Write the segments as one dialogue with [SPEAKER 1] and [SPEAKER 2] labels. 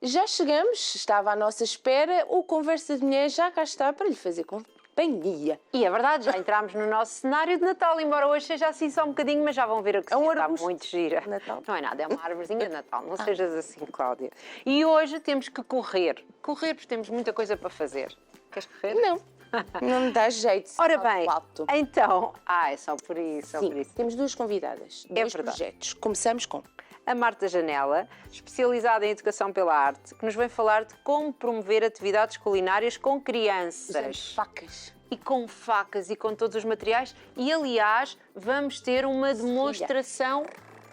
[SPEAKER 1] Já chegamos, estava à nossa espera, o Conversa de Mulher já cá está para lhe fazer companhia.
[SPEAKER 2] E é verdade, já entramos no nosso cenário de Natal, embora hoje seja assim só um bocadinho, mas já vão ver a cozinha, está
[SPEAKER 1] arbusto
[SPEAKER 2] muito gira.
[SPEAKER 1] de Natal?
[SPEAKER 2] Não é nada, é uma árvorezinha de Natal, não sejas assim, Cláudia. E hoje temos que correr, porque temos muita coisa para fazer. Queres correr?
[SPEAKER 1] Não me dá jeito.
[SPEAKER 2] Ora bem,
[SPEAKER 1] Alto.
[SPEAKER 2] então... é só por isso, só
[SPEAKER 1] Sim,
[SPEAKER 2] por isso.
[SPEAKER 1] temos duas convidadas, dois
[SPEAKER 2] verdade.
[SPEAKER 1] projetos. Começamos com...
[SPEAKER 2] A Marta Janela, especializada em Educação pela Arte, que nos vem falar de como promover atividades culinárias com crianças.
[SPEAKER 1] Facas.
[SPEAKER 2] E com facas e com todos os materiais. E, aliás, vamos ter uma demonstração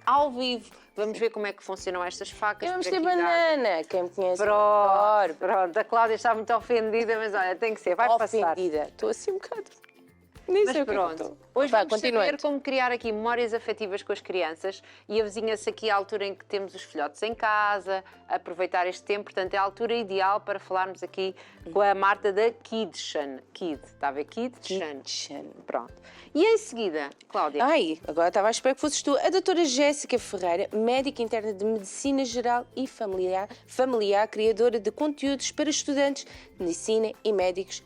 [SPEAKER 2] ao vivo. Vamos ver como é que funcionam estas facas.
[SPEAKER 1] E vamos
[SPEAKER 2] por
[SPEAKER 1] ter
[SPEAKER 2] aqui dar.
[SPEAKER 1] banana, quem me conhece
[SPEAKER 2] Pronto, a Cláudia está muito ofendida, mas olha, tem que ser, vai passar.
[SPEAKER 1] ofendida. Estou assim um bocado... Nem
[SPEAKER 2] Mas
[SPEAKER 1] sei o que é que
[SPEAKER 2] pronto,
[SPEAKER 1] estou.
[SPEAKER 2] hoje
[SPEAKER 1] Vá,
[SPEAKER 2] vamos saber
[SPEAKER 1] continuando.
[SPEAKER 2] como criar aqui memórias afetivas com as crianças e avizinha-se aqui a altura em que temos os filhotes em casa, aproveitar este tempo, portanto é a altura ideal para falarmos aqui com a Marta da Kitchen. Está a ver? Kitchen. Pronto. E em seguida, Cláudia?
[SPEAKER 1] Agora estava à espera que fosses tu. A doutora Jéssica Ferreira, médica interna de Medicina Geral e familiar, criadora de conteúdos para estudantes de medicina e médicos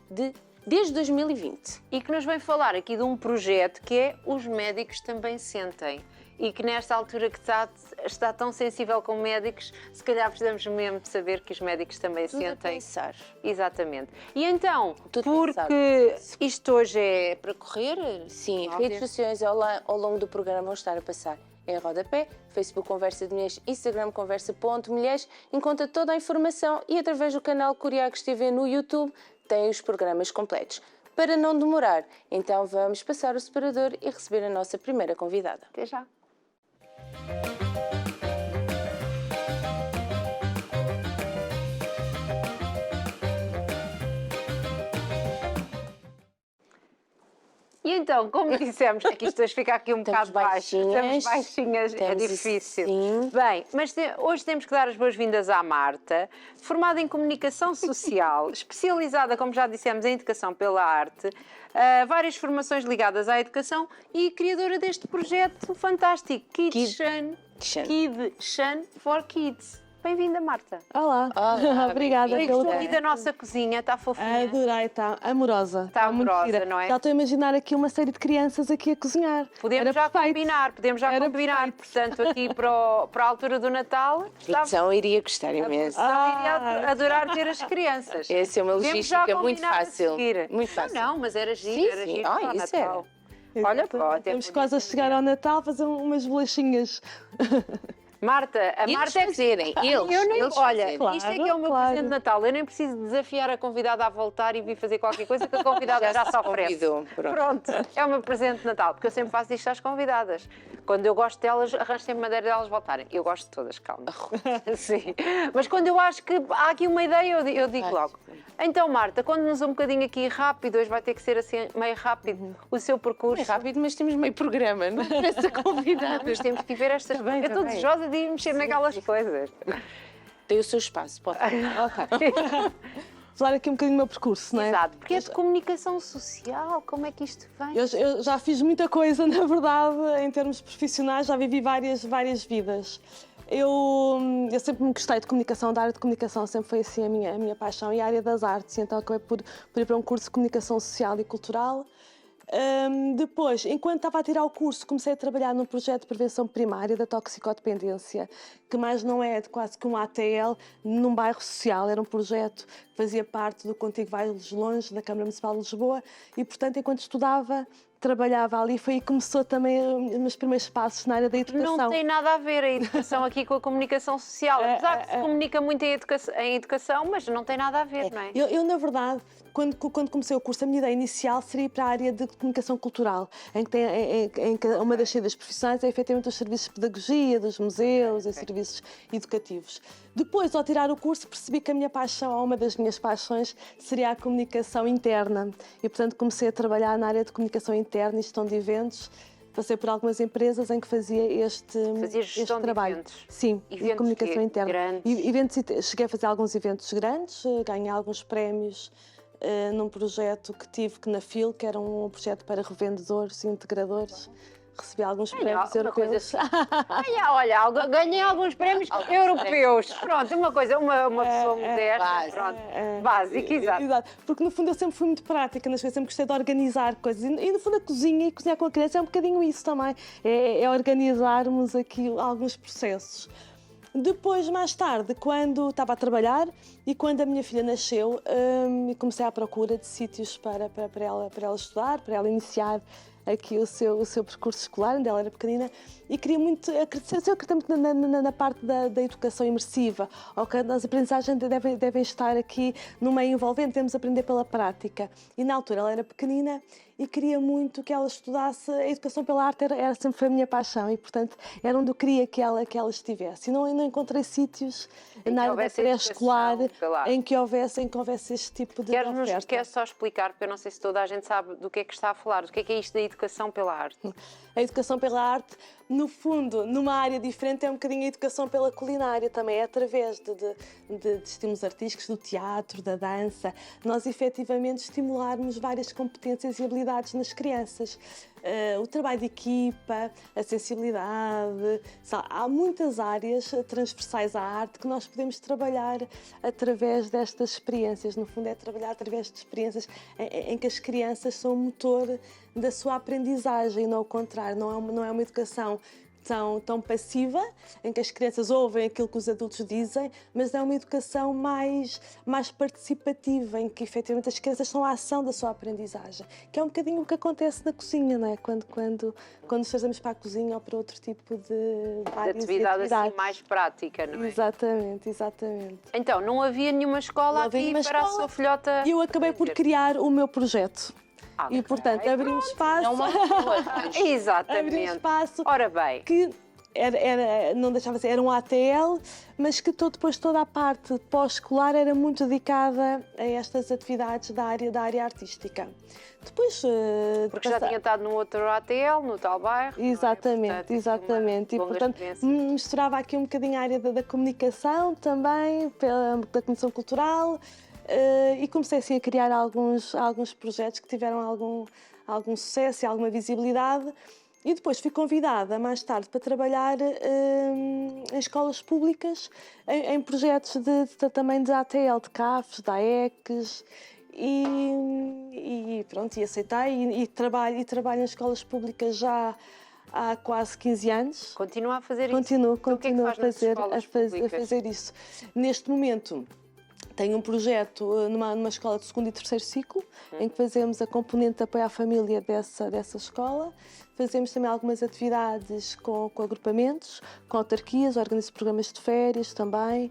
[SPEAKER 1] desde 2020.
[SPEAKER 2] E que nos vem falar aqui de um projeto que é Os Médicos Também Sentem. E que nesta altura que está tão sensível com médicos, se calhar precisamos mesmo de saber que os médicos também
[SPEAKER 1] Tudo a
[SPEAKER 2] sentem.
[SPEAKER 1] pensar.
[SPEAKER 2] Exatamente. E então,
[SPEAKER 1] Tudo
[SPEAKER 2] porque isto hoje é para correr?
[SPEAKER 1] Sim,
[SPEAKER 2] Cláudia?
[SPEAKER 1] redes sociais ao longo do programa vão estar a passar em rodapé, Facebook Conversa de Mulheres, Instagram Conversa.mulheres, encontra toda a informação e através do canal Curiacos TV no YouTube tem os programas completos. Para não demorar, então vamos passar o separador e receber a nossa primeira convidada.
[SPEAKER 2] Até já. E então, como dissemos, é que isto hoje fica aqui um bocado baixo. Estamos baixinhas, é difícil.
[SPEAKER 1] Sim.
[SPEAKER 2] Bem, mas hoje temos que dar as boas-vindas à Marta, formada em Comunicação Social, especializada, como já dissemos, em Educação pela Arte, várias formações ligadas à educação e criadora deste projeto fantástico, Kitchen for Kids. Bem-vinda, Marta.
[SPEAKER 3] Olá, obrigada.
[SPEAKER 2] Gostou aqui da nossa cozinha, está fofinha?
[SPEAKER 3] Adorei, está amorosa.
[SPEAKER 2] Está
[SPEAKER 3] muito
[SPEAKER 2] amorosa,
[SPEAKER 3] gira.
[SPEAKER 2] não é?
[SPEAKER 3] Já estou a imaginar aqui uma série de crianças aqui a cozinhar.
[SPEAKER 2] Podemos já
[SPEAKER 3] perfeito.
[SPEAKER 2] combinar,
[SPEAKER 3] Era
[SPEAKER 2] portanto, aqui para a altura do Natal,
[SPEAKER 1] A produção iria gostar imenso.
[SPEAKER 2] iria adorar ter as crianças.
[SPEAKER 1] Essa é uma
[SPEAKER 2] Podemos já
[SPEAKER 1] logística muito
[SPEAKER 2] combinar a
[SPEAKER 1] fácil.
[SPEAKER 2] seguir.
[SPEAKER 1] Muito fácil.
[SPEAKER 2] Não, mas era giro,
[SPEAKER 1] Sim,
[SPEAKER 2] era
[SPEAKER 1] sim.
[SPEAKER 2] giro para o
[SPEAKER 1] Isso
[SPEAKER 2] Natal. Olha,
[SPEAKER 3] Exato.
[SPEAKER 2] pô, até
[SPEAKER 3] Estamos
[SPEAKER 2] podia
[SPEAKER 3] quase a
[SPEAKER 2] ser
[SPEAKER 3] chegar ao Natal, fazer umas bolachinhas.
[SPEAKER 2] Marta, a
[SPEAKER 1] Eles
[SPEAKER 2] Marta é que...
[SPEAKER 1] fazerem,
[SPEAKER 2] Eu nem...
[SPEAKER 1] eles
[SPEAKER 2] Olha,
[SPEAKER 1] fazerem.
[SPEAKER 2] isto é que é o meu
[SPEAKER 3] Claro.
[SPEAKER 2] presente de Natal. Eu nem preciso desafiar a convidada a voltar e vir fazer qualquer coisa que a convidada já se oferece.
[SPEAKER 1] convidou, pronto.
[SPEAKER 2] É o meu presente de Natal, porque eu sempre faço isto às convidadas. Quando eu gosto delas, arranjo sempre maneira delas voltarem. Eu gosto de todas, calma. Sim. Mas quando eu acho que há aqui uma ideia, eu digo logo. Então, Marta, conta-nos um bocadinho aqui rápido, hoje vai ter que ser assim meio rápido, o seu percurso.
[SPEAKER 1] É rápido, mas temos meio programa, não parece a convidada.
[SPEAKER 2] Mas temos que ver estas
[SPEAKER 3] Tá bem,
[SPEAKER 2] Eu
[SPEAKER 3] tá
[SPEAKER 2] estou
[SPEAKER 3] bem.
[SPEAKER 2] desejosa de ir mexer naquelas coisas.
[SPEAKER 1] Tem o seu espaço, pode.
[SPEAKER 3] Ok. Falar aqui um bocadinho do meu percurso, não é?
[SPEAKER 2] Exato, porque é de comunicação social, como é que isto vem?
[SPEAKER 3] Eu já fiz muita coisa, na verdade, em termos profissionais, já vivi várias vidas. Eu sempre me gostei de comunicação, da área de comunicação sempre foi assim a minha paixão e a área das artes, então acabei por ir para um curso de comunicação social e cultural. Depois, enquanto estava a tirar o curso, comecei a trabalhar num projeto de prevenção primária da toxicodependência, que mais não é quase que um ATL, num bairro social. Era um projeto que fazia parte do Contigo Vais Longe, da Câmara Municipal de Lisboa, e, portanto, enquanto estudava, trabalhava ali, foi aí que começou também os meus primeiros passos na área da educação.
[SPEAKER 2] Não tem nada a ver a educação aqui com a comunicação social. Apesar que se comunica muito em educação, mas não tem nada a ver, não é?
[SPEAKER 3] Eu, na verdade, quando comecei o curso, a minha ideia inicial seria ir para a área de comunicação cultural, em que uma das saídas profissionais é efetivamente os serviços de pedagogia, dos museus e serviços educativos. Depois, ao tirar o curso, percebi que a minha paixão, ou uma das minhas paixões, seria a comunicação interna. E, portanto, comecei a trabalhar na área de comunicação interna e gestão de eventos. Passei por algumas empresas em que fazia este trabalho.
[SPEAKER 2] De eventos.
[SPEAKER 3] Sim,
[SPEAKER 2] Eventos
[SPEAKER 3] de comunicação interna.
[SPEAKER 2] Grandes.
[SPEAKER 3] Cheguei a fazer alguns eventos grandes, ganhei alguns prémios num projeto que tive na FIL, que era um projeto para revendedores e integradores recebi alguns prémios europeus.
[SPEAKER 2] Ganhei alguns prémios europeus. Pronto, uma pessoa modesta, pronto, básica, exato.
[SPEAKER 3] Porque no fundo eu sempre fui muito prática nas coisas, sempre gostei de organizar coisas. E no fundo a cozinha e cozinhar com a criança é um bocadinho isso também, é organizarmos aqui alguns processos. Depois, mais tarde, quando estava a trabalhar e quando a minha filha nasceu, comecei à procura de sítios para ela estudar, para ela iniciar aqui o seu percurso escolar, onde ela era pequenina, e queria muito, eu acredito muito na parte da educação imersiva, que as aprendizagens devem estar aqui no meio envolvente, devemos aprender pela prática. E na altura ela era pequenina e queria muito que ela estudasse, a educação pela arte sempre foi a minha paixão e, portanto, era onde eu queria que ela estivesse. E não encontrei sítios na área pré-escolar em que houvesse este tipo de oferta.
[SPEAKER 2] Queres só explicar, porque eu não sei se toda a gente sabe do que é que está a falar, do que é isto da educação pela arte?
[SPEAKER 3] A educação pela arte, no fundo, numa área diferente, é um bocadinho a educação pela culinária também, é através de estímulos artísticos, do teatro, da dança, nós efetivamente estimularmos várias competências e habilidades nas crianças. O trabalho de equipa, a sensibilidade, há muitas áreas transversais à arte que nós podemos trabalhar através destas experiências. No fundo, é trabalhar através de experiências em que as crianças são o motor da sua aprendizagem, não ao contrário, não é uma educação tão passiva, em que as crianças ouvem aquilo que os adultos dizem, mas é uma educação mais participativa, em que efetivamente as crianças são a ação da sua aprendizagem, que é um bocadinho o que acontece na cozinha, não é? Quando nos fazemos para a cozinha ou para outro tipo de
[SPEAKER 2] atividade assim mais prática, não é?
[SPEAKER 3] Exatamente.
[SPEAKER 2] Então, não havia nenhuma escola aqui para a sua filhota?
[SPEAKER 3] E eu acabei por criar o meu projeto. E, portanto, abrimos espaço.
[SPEAKER 2] Exatamente.
[SPEAKER 3] Abrimos espaço.
[SPEAKER 2] Ora bem.
[SPEAKER 3] Que não deixava de ser, era um ATL, mas que depois toda a parte pós-escolar era muito dedicada a estas atividades da área artística. Depois...
[SPEAKER 2] Porque já tinha estado no outro ATL, no tal bairro.
[SPEAKER 3] Exatamente. E, portanto, misturava aqui um bocadinho a área da comunicação também, da comunicação cultural. E comecei assim a criar alguns projetos que tiveram algum sucesso e alguma visibilidade. E depois fui convidada mais tarde para trabalhar em escolas públicas, em projetos também de ATL, de CAFs, da AECs. E pronto, e aceitei e trabalho em escolas públicas já há quase 15 anos.
[SPEAKER 2] Continua a fazer isso?
[SPEAKER 3] Continuo a fazer isso. Neste momento tenho um projeto numa escola de segundo e terceiro ciclo, em que fazemos a componente de apoio à família dessa escola. Fazemos também algumas atividades com agrupamentos, com autarquias, organizo programas de férias também.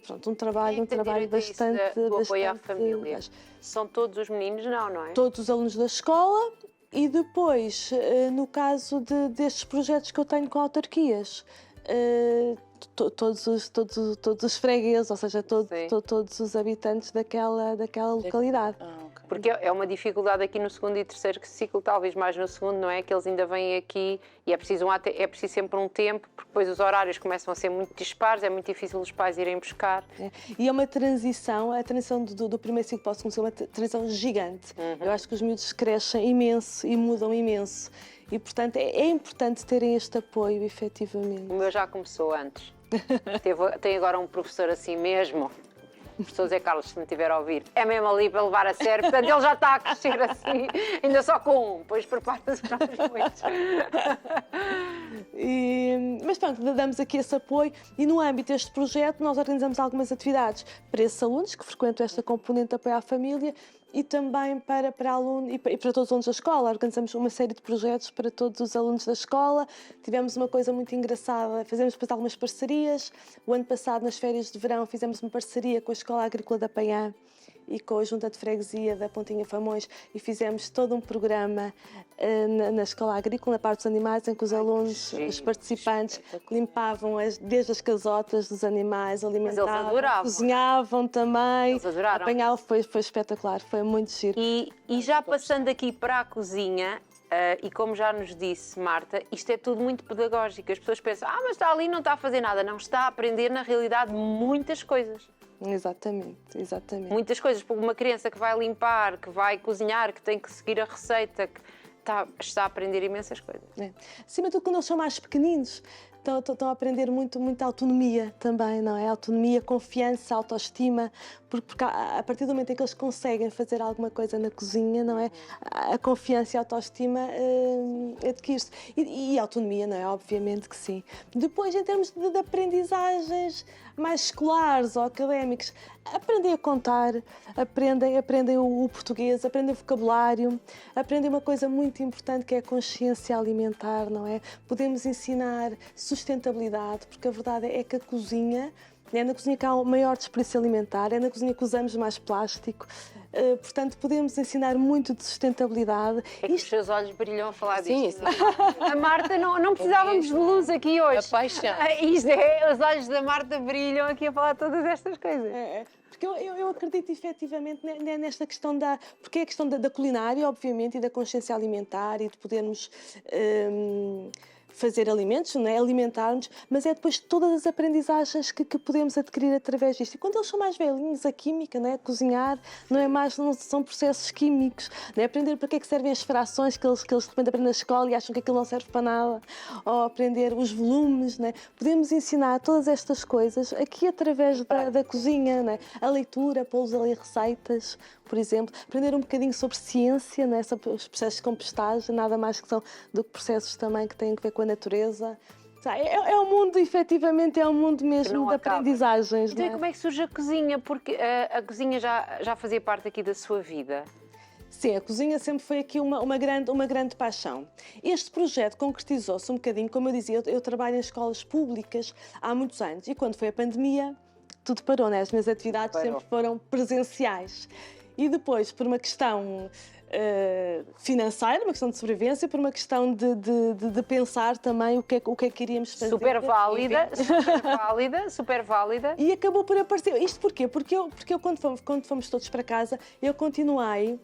[SPEAKER 3] Pronto, um trabalho bastante...
[SPEAKER 2] do apoio à família. São todos os meninos? Não é?
[SPEAKER 3] Todos os alunos da escola. E depois, no caso destes projetos que eu tenho com autarquias, todos os fregueses, ou seja, todos os habitantes daquela localidade.
[SPEAKER 2] Porque é uma dificuldade aqui no segundo e terceiro ciclo, talvez mais no segundo, não é? Que eles ainda vêm aqui e é preciso sempre um tempo, porque depois os horários começam a ser muito dispares, é muito difícil os pais irem buscar.
[SPEAKER 3] E é uma transição, a transição do primeiro ciclo para o segundo ciclo é uma transição gigante. Eu acho que os miúdos crescem imenso e mudam imenso. E, portanto, é importante terem este apoio, efetivamente.
[SPEAKER 2] O meu já começou antes. Tem agora um professor assim mesmo. O professor Zé Carlos, se me tiver a ouvir, é mesmo ali para levar a sério. Portanto, ele já está a crescer assim, ainda só com um. Pois prepara-se para os muitos.
[SPEAKER 3] Mas pronto, damos aqui esse apoio e no âmbito deste projeto nós organizamos algumas atividades para esses alunos que frequentam esta componente de apoio à família e também para alunos e para todos os alunos da escola. Organizamos uma série de projetos para todos os alunos da escola. Tivemos uma coisa muito engraçada, fizemos depois algumas parcerias. O ano passado, nas férias de verão, fizemos uma parceria com a Escola Agrícola da Paiã e com a Junta de Freguesia da Pontinha Famões e fizemos todo um programa na Escola Agrícola, na parte dos animais, em que os alunos, os participantes, limpavam desde as casotas dos animais, alimentavam, cozinhavam também.
[SPEAKER 2] Eles adoraram.
[SPEAKER 3] Apanhavam, foi espetacular, foi muito giro.
[SPEAKER 2] E já passando aqui para a cozinha, e como já nos disse Marta, isto é tudo muito pedagógico. As pessoas pensam, mas está ali, não está a fazer nada. Não, está a aprender, na realidade, muitas coisas.
[SPEAKER 3] Exatamente.
[SPEAKER 2] Muitas coisas, porque uma criança que vai limpar, que vai cozinhar, que tem que seguir a receita, está a aprender imensas coisas.
[SPEAKER 3] Acima de tudo, quando eles são mais pequeninos, estão a aprender muita autonomia também, não é? Autonomia, confiança, autoestima, porque a partir do momento em que eles conseguem fazer alguma coisa na cozinha, não é? A confiança e a autoestima adquire-se. E a autonomia, não é? Obviamente que sim. Depois, em termos de aprendizagens mais escolares ou académicos, aprendem a contar, aprendem o português, aprendem o vocabulário, aprendem uma coisa muito importante que é a consciência alimentar, não é? Podemos ensinar sustentabilidade, porque a verdade é que a cozinha, é na cozinha que há o maior desperdício alimentar, é na cozinha que usamos mais plástico, portanto podemos ensinar muito de sustentabilidade.
[SPEAKER 2] É que os seus olhos brilham a falar
[SPEAKER 1] Sim,
[SPEAKER 2] disto. A Marta, não precisávamos de luz aqui hoje.
[SPEAKER 1] A paixão.
[SPEAKER 2] Isto os olhos da Marta brilham aqui a falar todas estas coisas.
[SPEAKER 3] Porque eu acredito efetivamente nesta questão porque é a questão da culinária, obviamente, e da consciência alimentar e de podermos fazer alimentos, não é? Alimentar-nos, mas é depois todas as aprendizagens que podemos adquirir através disto. E quando eles são mais velhinhos, a química, não é? Cozinhar não são processos químicos, não é? Aprender para que é que servem as frações que eles de repente aprendem na escola e acham que aquilo não serve para nada, ou aprender os volumes, não é? Podemos ensinar todas estas coisas aqui através da cozinha, não é? A leitura, pô-los a ler receitas, por exemplo, aprender um bocadinho sobre ciência, não é? Sobre os processos de compostagem, nada mais que são do que processos também que têm a ver com a natureza. É um mundo, efetivamente, é um mundo mesmo de aprendizagens.
[SPEAKER 2] Então, como é que surge a cozinha? Porque a cozinha já fazia parte aqui da sua vida?
[SPEAKER 3] Sim, a cozinha sempre foi aqui uma grande paixão. Este projeto concretizou-se um bocadinho, como eu dizia, eu trabalho em escolas públicas há muitos anos e quando foi a pandemia, tudo parou, né? As minhas atividades sempre foram presenciais. E depois, por uma questão financeira, uma questão de sobrevivência, por uma questão de pensar também o que é que iríamos fazer.
[SPEAKER 2] Super válida.
[SPEAKER 3] E acabou por aparecer. Isto porquê? Porque eu quando fomos todos para casa, eu continuei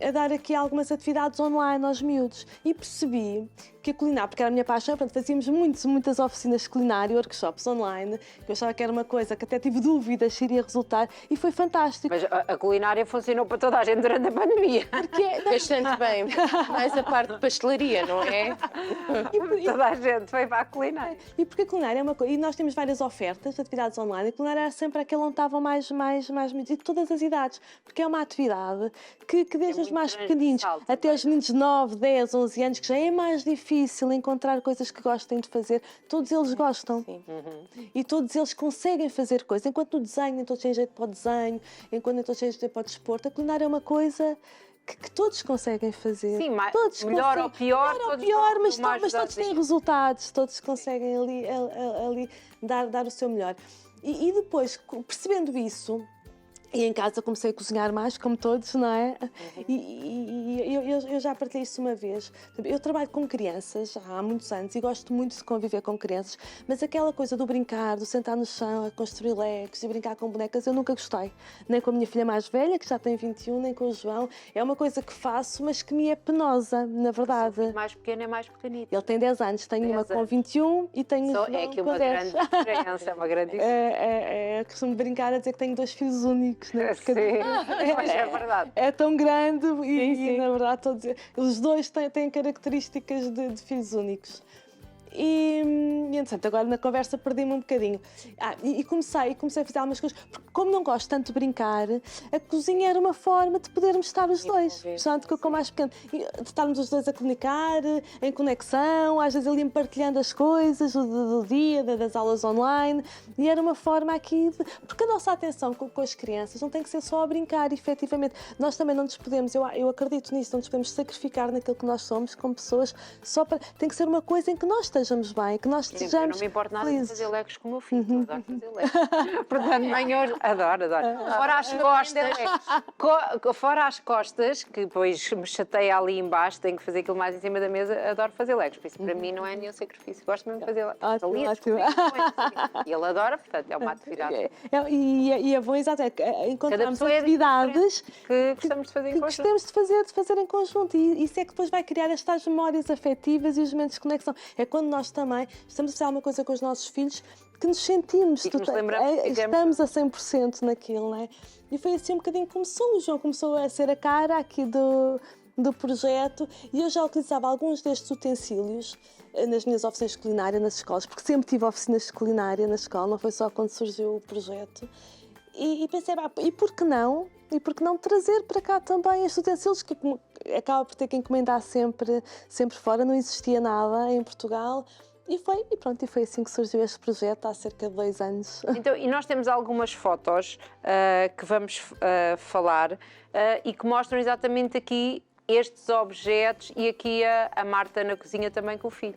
[SPEAKER 3] a dar aqui algumas atividades online aos miúdos e percebi que a culinária, porque era a minha paixão, portanto fazíamos muitas oficinas de culinária, workshops online, que eu achava que era uma coisa que até tive dúvidas se iria resultar e foi fantástico.
[SPEAKER 2] Mas a culinária funcionou para toda a gente durante a pandemia.
[SPEAKER 1] Bastante bem, mais a parte de pastelaria, não é?
[SPEAKER 2] Toda a gente foi para a culinária.
[SPEAKER 3] E porque a culinária é uma coisa, e nós temos várias ofertas de atividades online, a culinária era sempre aquela onde estavam mais miúdos, e de todas as idades, porque é uma atividade que desde os mais pequeninos até os meninos de 9, 10, 11 anos, que já é mais difícil encontrar coisas que gostem de fazer, todos eles gostam.
[SPEAKER 1] Sim.
[SPEAKER 3] E todos eles conseguem fazer coisas. Enquanto no desenho, nem todos têm jeito para o desenho, enquanto nem todos têm jeito para o desporto, a culinária é uma coisa que todos conseguem fazer.
[SPEAKER 2] Sim,
[SPEAKER 3] todos
[SPEAKER 2] melhor ou pior,
[SPEAKER 3] mas todos têm resultados, todos conseguem ali dar o seu melhor. E depois, percebendo isso, e em casa comecei a cozinhar mais, como todos, não é? E eu já partilhei isso uma vez. Eu trabalho com crianças há muitos anos e gosto muito de conviver com crianças, mas aquela coisa do brincar, do sentar no chão, a construir legos e brincar com bonecas, eu nunca gostei. Nem com a minha filha mais velha, que já tem 21, nem com o João. É uma coisa que faço, mas que me é penosa, na verdade.
[SPEAKER 2] O mais pequeno é mais pequenito.
[SPEAKER 3] Ele tem 10 anos, tenho uma com 21 e tenho
[SPEAKER 2] João é aqui uma grande diferença, uma grande diferença.
[SPEAKER 3] Costumo brincar a dizer que tenho 2 filhos únicos. Né?
[SPEAKER 2] Sim, mas é verdade.
[SPEAKER 3] É tão grande
[SPEAKER 2] sim.
[SPEAKER 3] e na verdade os dois têm características de filhos únicos. E entretanto, agora na conversa perdi-me um bocadinho. E comecei a fazer algumas coisas, porque como não gosto tanto de brincar, a cozinha era uma forma de podermos estar os dois, portanto, com o mais pequeno, de estarmos os dois a comunicar, em conexão, às vezes ali partilhando as coisas do dia, das aulas online, e era uma forma aqui porque a nossa atenção com as crianças não tem que ser só a brincar, efetivamente. Nós também não nos podemos, eu acredito nisso, não nos podemos sacrificar naquilo que nós somos como pessoas, tem que ser uma coisa em que nós estejamos bem, que nós estejamos
[SPEAKER 2] eu não me importo nada
[SPEAKER 3] felizes.
[SPEAKER 2] de fazer legos com o meu filho, eu adoro fazer legos. Portanto, mãe, hoje adoro. Fora as costas, que depois me chateia ali embaixo, tenho que fazer aquilo mais em cima da mesa, adoro fazer legos, por isso para mim não é nenhum sacrifício, gosto mesmo de fazer legos.
[SPEAKER 3] Ótimo.
[SPEAKER 2] E ele adora, portanto, é uma atividade.
[SPEAKER 3] E é bom, exato, encontrarmos atividades
[SPEAKER 2] que gostamos de fazer em conjunto.
[SPEAKER 3] Gostamos de fazer em conjunto, e isso é que depois vai criar estas memórias afetivas e os momentos de conexão. É quando nós também estamos a fazer alguma coisa com os nossos filhos que nos sentimos, estamos a 100% naquilo, não é? E foi assim um bocadinho que começou. O João começou a ser a cara aqui do projeto, e eu já utilizava alguns destes utensílios nas minhas oficinas de culinária nas escolas, porque sempre tive oficinas de culinária na escola, não foi só quando surgiu o projeto. E pensei, e por que não? E por que não trazer para cá também estes utensílios que acaba por ter que encomendar sempre fora, não existia nada em Portugal. E foi assim que surgiu este projeto há cerca de 2 anos.
[SPEAKER 2] Então, e nós temos algumas fotos que vamos falar e que mostram exatamente aqui estes objetos e aqui a Marta na cozinha também com o filho.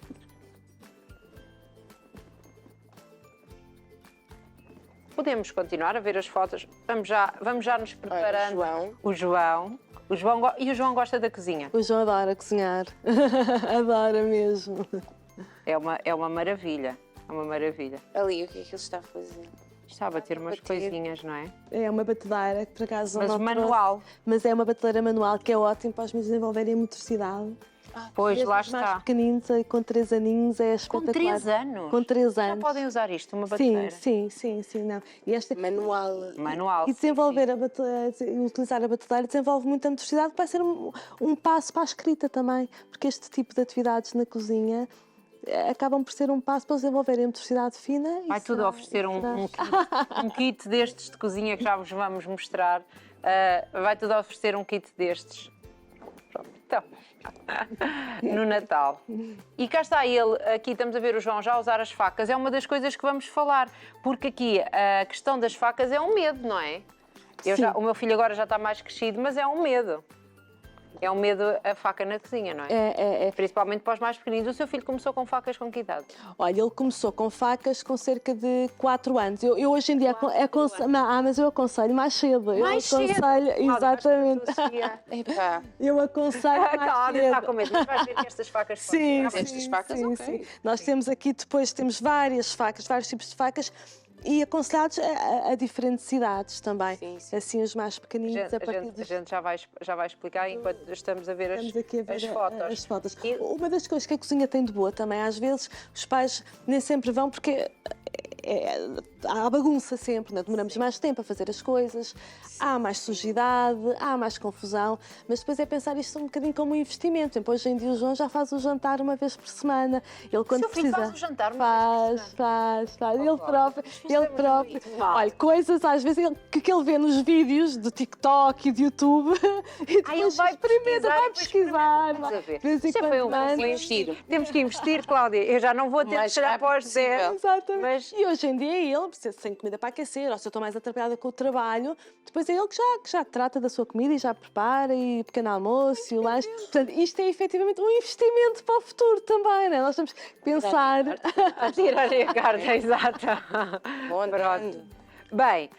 [SPEAKER 2] Podemos continuar a ver as fotos. Vamos já nos preparando. O João gosta da cozinha.
[SPEAKER 3] O João adora cozinhar. Adora mesmo.
[SPEAKER 2] É uma maravilha. É uma maravilha.
[SPEAKER 1] Ali, o que é que ele está a fazer?
[SPEAKER 2] Está a bater umas coisinhas, não é?
[SPEAKER 3] É uma batedeira que por acaso
[SPEAKER 2] Mas
[SPEAKER 3] não
[SPEAKER 2] manual.
[SPEAKER 3] trouxe, mas é uma batedeira manual que é ótimo para os meus desenvolverem a motricidade.
[SPEAKER 2] Pois,
[SPEAKER 3] E
[SPEAKER 2] lá
[SPEAKER 3] estes mais
[SPEAKER 2] está.
[SPEAKER 3] pequeninos, com 3 aninhos, é
[SPEAKER 2] Com
[SPEAKER 3] espetacular.
[SPEAKER 2] 3 anos?
[SPEAKER 3] Com 3
[SPEAKER 2] Já
[SPEAKER 3] anos.
[SPEAKER 2] podem usar isto, uma batedeira?
[SPEAKER 3] Sim, não. E esta...
[SPEAKER 2] Manual.
[SPEAKER 3] E desenvolver utilizar a batedeira desenvolve muita motricidade, que vai ser um passo para a escrita também, porque este tipo de atividades na cozinha acabam por ser um passo para desenvolverem a motricidade fina.
[SPEAKER 2] Vai tudo oferecer um kit destes de cozinha que já vos vamos mostrar. Vai tudo oferecer um kit destes. Pronto, então, no Natal. E cá está ele, aqui estamos a ver o João já usar as facas. É uma das coisas que vamos falar, porque aqui a questão das facas é um medo, não é? O meu filho agora já está mais crescido, mas é um medo. É um medo a faca na cozinha, não é?
[SPEAKER 3] É.
[SPEAKER 2] Principalmente para os mais pequeninos. O seu filho começou com facas com que idade?
[SPEAKER 3] Olha, ele começou com facas com cerca de 4 anos. Eu hoje em dia mas eu aconselho mais cedo.
[SPEAKER 2] Mais
[SPEAKER 3] eu aconselho,
[SPEAKER 2] cedo?
[SPEAKER 3] Exatamente.
[SPEAKER 1] Epá.
[SPEAKER 3] Eu aconselho
[SPEAKER 2] A
[SPEAKER 3] mais
[SPEAKER 2] Cláudia está
[SPEAKER 3] cedo.
[SPEAKER 2] com medo, mas vais ver que estas facas
[SPEAKER 3] Sim,
[SPEAKER 1] Estas facas,
[SPEAKER 3] sim,
[SPEAKER 1] ok.
[SPEAKER 3] sim. Nós temos aqui depois várias facas, vários tipos de facas e aconselhados a diferentes idades também.
[SPEAKER 1] Sim, sim.
[SPEAKER 3] Assim os mais pequeninos a partir
[SPEAKER 2] A gente já vai explicar enquanto estamos a ver
[SPEAKER 3] Estamos aqui a ver
[SPEAKER 2] as fotos.
[SPEAKER 3] as fotos. Uma das coisas que a cozinha tem de boa também, às vezes os pais nem sempre vão porque há bagunça sempre, né? Demoramos mais tempo a fazer as coisas, há mais sujidade, há mais confusão, mas depois é pensar isto um bocadinho como um investimento. Por exemplo, hoje em dia o João já faz o jantar uma vez por semana. Ele quando
[SPEAKER 2] seu filho
[SPEAKER 3] precisa
[SPEAKER 2] faz o jantar uma vez por
[SPEAKER 3] faz. Ele próprio.
[SPEAKER 2] muito mal.
[SPEAKER 3] Olha, coisas às vezes que ele vê nos vídeos do TikTok e do YouTube e
[SPEAKER 2] Ele
[SPEAKER 3] depois
[SPEAKER 2] vai
[SPEAKER 3] vai pesquisar.
[SPEAKER 2] Vamos a ver.
[SPEAKER 3] De vez em
[SPEAKER 2] Isso
[SPEAKER 3] quando
[SPEAKER 2] foi um
[SPEAKER 3] manda.
[SPEAKER 1] investir.
[SPEAKER 2] Temos que investir, Cláudia. Eu já não vou ter de
[SPEAKER 1] Mais
[SPEAKER 2] chegar
[SPEAKER 1] rápido
[SPEAKER 2] após 10.
[SPEAKER 1] possível.
[SPEAKER 3] Exatamente.
[SPEAKER 2] Mas-
[SPEAKER 3] E hoje em dia ele precisa sem comida para aquecer, ou se eu estou mais atrapalhada com o trabalho, depois é ele que já trata da sua comida e já prepara, e pequeno almoço e o lanche. Portanto, isto é efetivamente um investimento para o futuro também, não é? Nós temos que pensar.
[SPEAKER 2] A tirar a carta, exato.
[SPEAKER 1] Bom,
[SPEAKER 2] Pronto. Bem,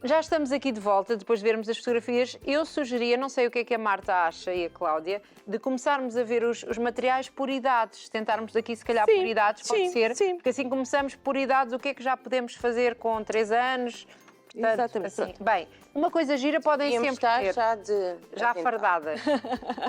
[SPEAKER 2] já estamos aqui de volta, depois de vermos as fotografias. Eu sugeria, não sei o que é que a Marta acha e a Cláudia, de começarmos a ver os materiais por idades. Tentarmos aqui, se calhar,
[SPEAKER 3] Sim,
[SPEAKER 2] por idades, pode
[SPEAKER 3] sim,
[SPEAKER 2] ser.
[SPEAKER 3] sim.
[SPEAKER 2] Porque assim começamos por idades, o que é que já podemos fazer com 3 anos. Portanto,
[SPEAKER 3] Exatamente,
[SPEAKER 2] assim, bem, uma coisa gira podem
[SPEAKER 1] Podíamos
[SPEAKER 2] sempre
[SPEAKER 1] estar
[SPEAKER 2] ter.
[SPEAKER 1] já
[SPEAKER 2] Já fardadas.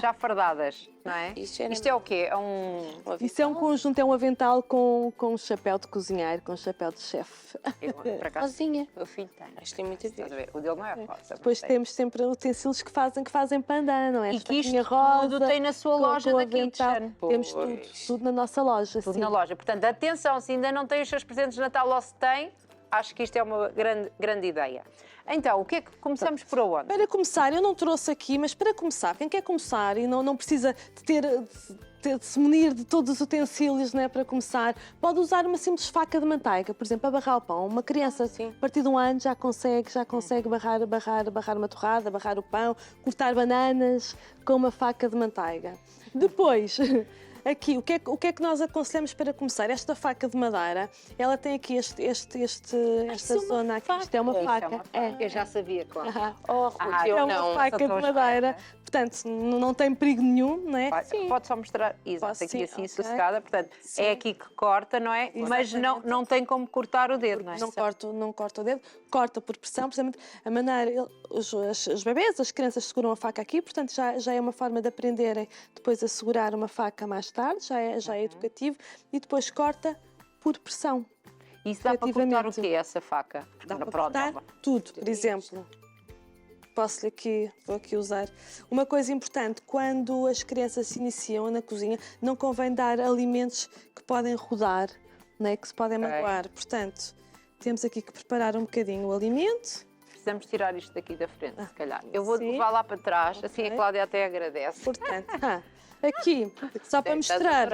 [SPEAKER 2] Já fardadas, não é?
[SPEAKER 1] Isto
[SPEAKER 2] é o quê? É um...
[SPEAKER 3] Isso é um conjunto, é um avental com um chapéu de cozinheiro, com um chapéu de chefe.
[SPEAKER 2] Por acaso,
[SPEAKER 1] Rosinha.
[SPEAKER 2] o meu filho tem.
[SPEAKER 1] Isto tem muito a
[SPEAKER 2] Estás a
[SPEAKER 1] ver.
[SPEAKER 2] ver? O dele não é rosa.
[SPEAKER 3] Depois
[SPEAKER 2] mas tem.
[SPEAKER 3] temos sempre utensílios que fazem pandan, não é?
[SPEAKER 2] E
[SPEAKER 3] Esta
[SPEAKER 2] que isto
[SPEAKER 3] faquinha rosa,
[SPEAKER 2] tudo tem na sua
[SPEAKER 3] com
[SPEAKER 2] loja
[SPEAKER 3] o
[SPEAKER 2] da
[SPEAKER 3] avental.
[SPEAKER 2] Kitchen.
[SPEAKER 3] Temos
[SPEAKER 1] Pois.
[SPEAKER 3] tudo na nossa loja.
[SPEAKER 2] Tudo
[SPEAKER 3] sim.
[SPEAKER 2] na loja. Portanto, atenção, se ainda não tem os seus presentes de Natal ou se tem, acho que isto é uma grande ideia. Então, o que é que começamos por onde?
[SPEAKER 3] Para começar, eu não trouxe aqui, mas para começar, quem quer começar e não precisa de se munir de todos os utensílios, né, para começar, pode usar uma simples faca de manteiga, por exemplo, para barrar o pão. Uma criança, a partir de 1 ano, já consegue barrar uma torrada, barrar o pão, cortar bananas com uma faca de manteiga. Depois... Aqui, o que é que nós aconselhamos para começar? Esta faca de madeira, ela tem aqui esta zona aqui. Isto é uma faca.
[SPEAKER 2] Eu já sabia, claro.
[SPEAKER 1] Oh, Ruth, eu
[SPEAKER 3] É uma
[SPEAKER 1] não.
[SPEAKER 3] faca de
[SPEAKER 2] só estou a
[SPEAKER 3] madeira. Portanto, não tem perigo nenhum, não é?
[SPEAKER 2] Pode só mostrar, exato,
[SPEAKER 3] Posso,
[SPEAKER 2] aqui
[SPEAKER 3] sim,
[SPEAKER 2] assim
[SPEAKER 3] ok.
[SPEAKER 2] sossegada, portanto, é aqui que corta, não é? Mas não tem como cortar o dedo, não é?
[SPEAKER 3] Não corta o dedo, corta por pressão, precisamente a maneira, os bebês, as crianças seguram a faca aqui, portanto já é uma forma de aprenderem depois a segurar uma faca mais tarde, já é educativo, e depois corta por pressão.
[SPEAKER 2] Isso dá para cortar o
[SPEAKER 3] efetivamente.
[SPEAKER 2] quê, essa faca?
[SPEAKER 3] Dá para
[SPEAKER 2] Pronto,
[SPEAKER 3] cortar tudo, por exemplo. posso vou aqui usar. Uma coisa importante, quando as crianças se iniciam na cozinha, não convém dar alimentos que podem rodar, né, que se podem magoar. Portanto, temos aqui que preparar um bocadinho o alimento.
[SPEAKER 2] Precisamos tirar isto daqui da frente, se calhar. Eu vou levar lá para trás, assim a Cláudia até agradece.
[SPEAKER 3] Portanto, aqui, só para mostrar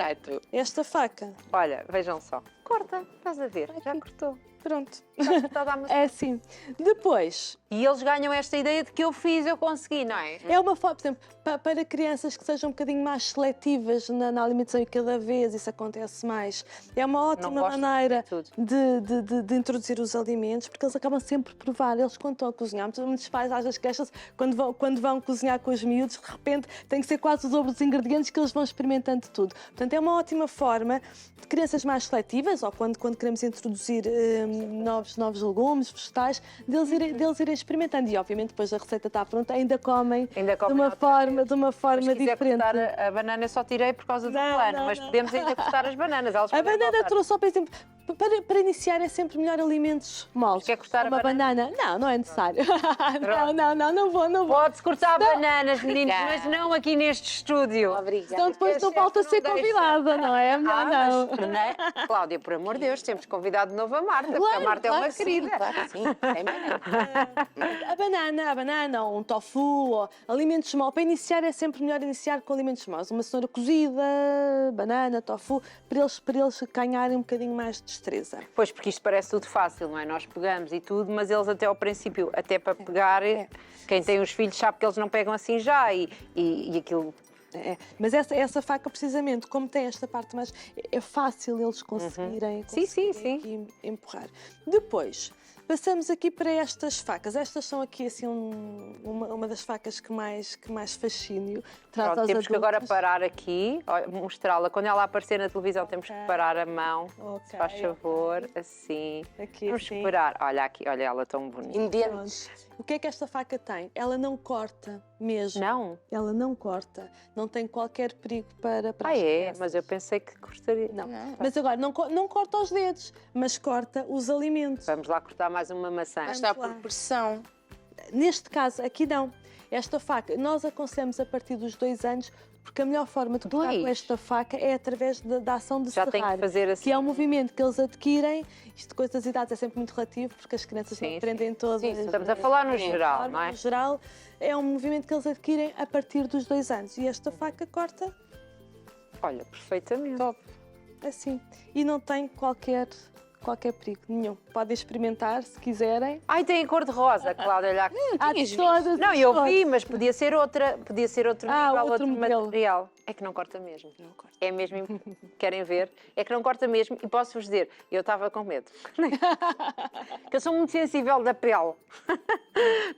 [SPEAKER 3] esta faca.
[SPEAKER 2] Olha, vejam só. Corta, estás a ver? Já cortou.
[SPEAKER 3] Pronto.
[SPEAKER 2] Já cortada a maçã.
[SPEAKER 3] É assim. Depois,
[SPEAKER 2] E eles ganham esta ideia de que eu fiz, eu consegui, não é?
[SPEAKER 3] é uma forma, por exemplo, para crianças que sejam um bocadinho mais seletivas na alimentação, e cada vez isso acontece mais, é uma ótima
[SPEAKER 2] gostam
[SPEAKER 3] maneira
[SPEAKER 2] de tudo.
[SPEAKER 3] de introduzir os alimentos, porque eles acabam sempre por provar. Eles, quando estão a cozinhar, muitos pais às vezes queixam-se, quando vão cozinhar com os miúdos, de repente tem que ser quase o dobro dos ingredientes, que eles vão experimentando tudo. Portanto, é uma ótima forma de crianças mais seletivas, ou quando queremos introduzir novos legumes, vegetais, deles irem experimentando. E, obviamente, depois a receita está pronta, ainda comem de uma forma
[SPEAKER 2] Se quiser
[SPEAKER 3] diferente.
[SPEAKER 2] cortar a banana, eu só tirei por causa do plano, mas podemos ainda cortar as bananas. Elas
[SPEAKER 3] A
[SPEAKER 2] podem
[SPEAKER 3] banana
[SPEAKER 2] voltar.
[SPEAKER 3] trouxe só, por exemplo, para iniciar é sempre melhor alimentos moles.
[SPEAKER 2] Quer cortar a
[SPEAKER 3] uma banana? Não é necessário. não vou.
[SPEAKER 2] Pode-se cortar bananas, meninos, mas não aqui neste estúdio.
[SPEAKER 1] Obrigada.
[SPEAKER 3] Então depois não volta a ser convidada, não é? Melhor não.
[SPEAKER 2] Mas, não é? Cláudia, por amor de Deus, temos convidado de novo a Marta, porque a Marta é uma querida.
[SPEAKER 1] Claro que sim, tem banana.
[SPEAKER 3] A banana ou um tofu, ou alimentos moles. Para iniciar é sempre melhor iniciar com alimentos moles. Uma cenoura cozida, banana, tofu, para eles ganharem um bocadinho mais de destreza.
[SPEAKER 2] Pois, porque isto parece tudo fácil, não é? Nós pegamos e tudo, mas eles até ao princípio, até para pegar, quem tem os filhos sabe que eles não pegam assim já e aquilo...
[SPEAKER 3] Mas essa faca, precisamente, como tem esta parte mais... É fácil eles conseguirem
[SPEAKER 2] Sim.
[SPEAKER 3] aqui empurrar. Depois, passamos aqui para estas facas. Estas são aqui, assim, uma das facas que mais fascínio traz
[SPEAKER 2] Pronto,
[SPEAKER 3] aos
[SPEAKER 2] temos que
[SPEAKER 3] adultos.
[SPEAKER 2] agora parar aqui, mostrá-la. Quando ela aparecer na televisão, temos que parar a mão, se faz favor, assim.
[SPEAKER 3] Aqui,
[SPEAKER 2] Vamos
[SPEAKER 3] assim.
[SPEAKER 2] esperar. Olha aqui, olha ela tão bonita.
[SPEAKER 1] Em dentes.
[SPEAKER 3] O que é que esta faca tem? Ela não corta mesmo.
[SPEAKER 2] Não?
[SPEAKER 3] Ela não corta. Não tem qualquer perigo para
[SPEAKER 2] Ah,
[SPEAKER 3] as
[SPEAKER 2] é?
[SPEAKER 3] crianças.
[SPEAKER 2] Mas eu pensei que gostaria.
[SPEAKER 3] Não. Mas agora, não corta os dedos, mas corta os alimentos.
[SPEAKER 2] Vamos lá cortar mais uma maçã.
[SPEAKER 1] Está por pressão.
[SPEAKER 3] Neste caso, aqui não. Esta faca, nós aconselhamos a partir dos 2 anos, porque a melhor forma de cortar com esta faca é através da ação de
[SPEAKER 2] Já
[SPEAKER 3] serrar.
[SPEAKER 2] tem que fazer assim.
[SPEAKER 3] Que é um movimento que eles adquirem. Isto com as idades é sempre muito relativo, porque as crianças
[SPEAKER 2] Sim,
[SPEAKER 3] não aprendem todas.
[SPEAKER 1] Sim,
[SPEAKER 2] Estamos a falar no geral, não é?
[SPEAKER 3] No geral, é um movimento que eles adquirem a partir dos 2 anos. E esta faca corta
[SPEAKER 2] Olha, perfeitamente.
[SPEAKER 3] assim. E não tem qualquer perigo nenhum. Podem experimentar se quiserem.
[SPEAKER 2] Ai, tem a cor de rosa, Cláudia, olha aqui.
[SPEAKER 3] Há de todas
[SPEAKER 2] Não,
[SPEAKER 3] as
[SPEAKER 2] eu
[SPEAKER 3] cores.
[SPEAKER 2] vi, mas podia ser outro nível,
[SPEAKER 3] outro
[SPEAKER 2] outro
[SPEAKER 3] modelo.
[SPEAKER 2] material. É que não corta mesmo. Não corta. É mesmo, querem ver? É que não corta mesmo. E posso-vos dizer, eu estava com medo. Que eu sou muito sensível da pele.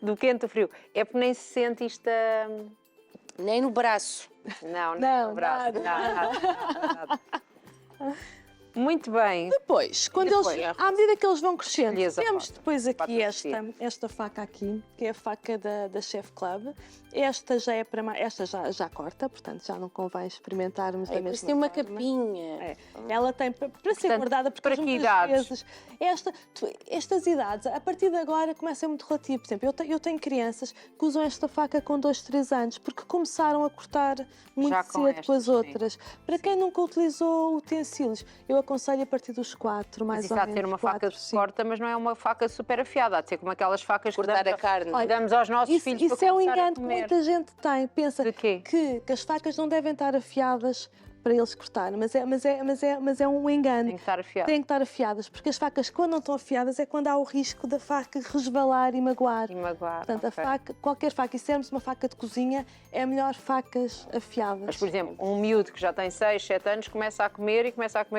[SPEAKER 2] Do quente ao frio. É porque nem se sente isto
[SPEAKER 1] Nem no braço.
[SPEAKER 2] Não,
[SPEAKER 3] Não,
[SPEAKER 2] no braço.
[SPEAKER 3] nada.
[SPEAKER 2] Nada. Muito bem.
[SPEAKER 3] Depois, à medida que eles vão crescendo,
[SPEAKER 2] Escolhi essa
[SPEAKER 3] temos
[SPEAKER 2] faca.
[SPEAKER 3] depois aqui
[SPEAKER 2] Pode
[SPEAKER 3] esta faca aqui, que é a faca da Chef Club. Esta já é esta já corta, portanto já não convém experimentarmos da
[SPEAKER 1] Depois
[SPEAKER 3] mesma
[SPEAKER 1] tem uma
[SPEAKER 3] forma.
[SPEAKER 1] capinha.
[SPEAKER 3] Ela tem para ser
[SPEAKER 2] Portanto,
[SPEAKER 3] guardada, porque
[SPEAKER 2] para que
[SPEAKER 3] muitas
[SPEAKER 2] idades?
[SPEAKER 3] vezes estas idades, a partir de agora, começa a ser muito relativo. Por exemplo, eu tenho crianças que usam esta faca com 2, 3 anos, porque começaram a cortar muito
[SPEAKER 2] Já com
[SPEAKER 3] cedo com as
[SPEAKER 2] estas, sim.
[SPEAKER 3] outras. Para quem nunca utilizou utensílios, eu aconselho a partir dos 4, mais
[SPEAKER 2] Mas isso
[SPEAKER 3] ou
[SPEAKER 2] há
[SPEAKER 3] menos.
[SPEAKER 2] de ser uma
[SPEAKER 3] 4,
[SPEAKER 2] faca que corta, mas não é uma faca super afiada. Há de ser como aquelas facas
[SPEAKER 1] Cortar
[SPEAKER 2] que
[SPEAKER 1] a carne.
[SPEAKER 2] damos aos nossos filhos
[SPEAKER 3] Isso
[SPEAKER 2] para
[SPEAKER 3] é um
[SPEAKER 2] começar a
[SPEAKER 3] engano que
[SPEAKER 2] comer.
[SPEAKER 3] muita gente tem. Pensa
[SPEAKER 2] De quê?
[SPEAKER 3] que as facas não devem estar afiadas para eles cortarem, mas é um engano.
[SPEAKER 2] Tem que estar afiado.
[SPEAKER 3] Têm que estar afiadas, porque as facas, quando não estão afiadas, é quando há o risco da faca resvalar e magoar.
[SPEAKER 2] E magoar.
[SPEAKER 3] Portanto,
[SPEAKER 2] ok.
[SPEAKER 3] qualquer faca, e se sermos uma faca de cozinha, é melhor facas afiadas.
[SPEAKER 2] Mas, por exemplo, um miúdo que já tem 6, 7 anos começa a comer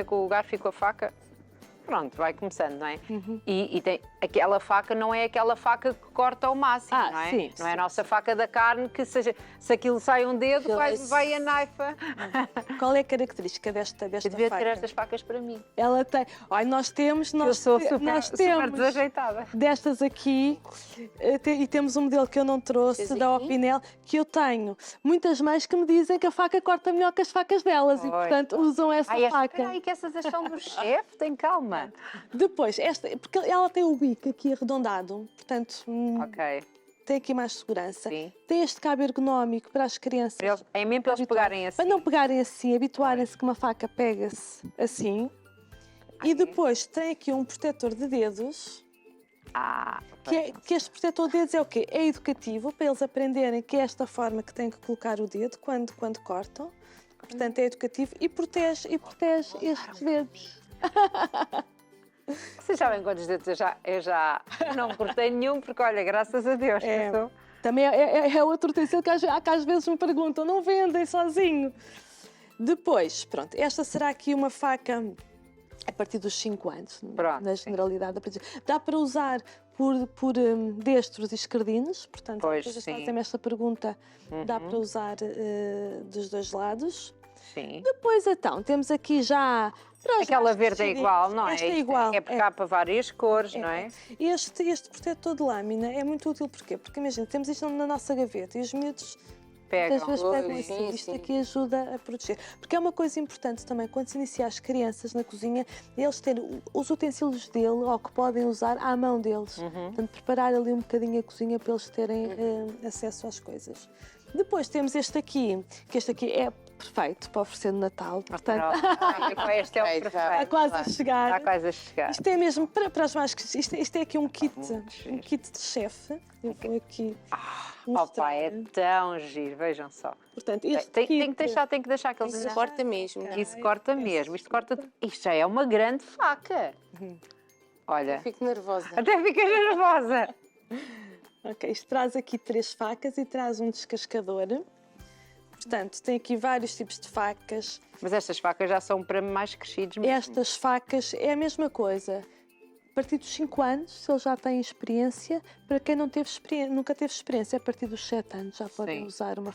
[SPEAKER 2] com o garfo e com a faca. Pronto, vai começando, não é? E tem, aquela faca não é aquela faca que corta ao máximo, não é?
[SPEAKER 3] sim,
[SPEAKER 2] não é a
[SPEAKER 3] sim.
[SPEAKER 2] nossa faca da carne que se aquilo sai um dedo, vai a naifa.
[SPEAKER 3] Qual é a característica desta
[SPEAKER 2] Eu devia
[SPEAKER 3] faca?
[SPEAKER 2] ter estas facas para mim.
[SPEAKER 3] Ela tem. Olha, nós temos.
[SPEAKER 2] Eu sou super
[SPEAKER 3] nós temos
[SPEAKER 2] desajeitada.
[SPEAKER 3] destas aqui e temos um modelo que eu não trouxe,
[SPEAKER 1] Vocês
[SPEAKER 3] da
[SPEAKER 1] aqui?
[SPEAKER 3] Opinel, que eu tenho muitas mães que me dizem que a faca corta melhor que as facas delas e,
[SPEAKER 2] Oi.
[SPEAKER 3] portanto, usam essa faca.
[SPEAKER 2] Espera aí, que essas são do chefe, tem calma.
[SPEAKER 3] Depois, porque ela tem o bico aqui arredondado, portanto,
[SPEAKER 2] Ok.
[SPEAKER 3] tem aqui mais segurança.
[SPEAKER 2] Sim.
[SPEAKER 3] Tem este cabo ergonómico para as crianças.
[SPEAKER 2] É mesmo para eles pegarem assim.
[SPEAKER 3] Para não pegarem assim, habituarem-se que uma faca pega-se assim. E depois tem aqui um protetor de dedos. Que este protetor de dedos é o quê? É educativo, para eles aprenderem que é esta forma que têm que colocar o dedo quando cortam. Portanto, é educativo e protege estes dedos.
[SPEAKER 2] Vocês sabem quantos dedos eu já não cortei nenhum, porque olha, graças a Deus.
[SPEAKER 3] Também é outro utensílio que às vezes me perguntam, não vendem sozinho? Depois, pronto, esta será aqui uma faca a partir dos 5 anos,
[SPEAKER 2] Pronto,
[SPEAKER 3] na generalidade. Dá para usar por destros e esquerdinos, portanto, vocês fazem esta pergunta, dá para usar dos dois lados.
[SPEAKER 2] Sim.
[SPEAKER 3] Depois, então, temos aqui já...
[SPEAKER 2] Aquela verde é igual, não é?
[SPEAKER 3] Esta é igual.
[SPEAKER 2] É porque há para várias cores, não é?
[SPEAKER 3] Este protetor de lâmina é muito útil, porquê? Porque imagina, temos isto na nossa gaveta e os miúdos às vezes pegam assim. Isto aqui ajuda a proteger. Porque é uma coisa importante também, quando se inicia as crianças na cozinha, eles terem os utensílios dele, ou que podem usar, à mão deles. Portanto, preparar ali um bocadinho a cozinha para eles terem acesso às coisas. Depois temos este aqui, que este aqui é perfeito para oferecer no Natal. Portanto,
[SPEAKER 2] este é o perfeito.
[SPEAKER 3] está quase a chegar.
[SPEAKER 2] Está quase a chegar.
[SPEAKER 3] Isto é mesmo para as mais... Isto é aqui um kit de chefe. Eu vou aqui mostrar.
[SPEAKER 2] Opa, é tão giro, vejam só.
[SPEAKER 3] Portanto,
[SPEAKER 2] Tem que deixar aqueles...
[SPEAKER 1] Isso corta mesmo.
[SPEAKER 2] Isso corta mesmo. Isto já é uma grande faca. Olha,
[SPEAKER 1] Fico nervosa.
[SPEAKER 2] até fiquei nervosa.
[SPEAKER 3] Ok, isto traz aqui 3 facas e traz um descascador. Portanto, tem aqui vários tipos de facas.
[SPEAKER 2] Mas estas facas já são para mais crescidos mesmo.
[SPEAKER 3] Estas facas é a mesma coisa. A partir dos 5 anos, se eles já têm experiência, para quem não teve nunca teve experiência, a partir dos 7 anos já podem usar uma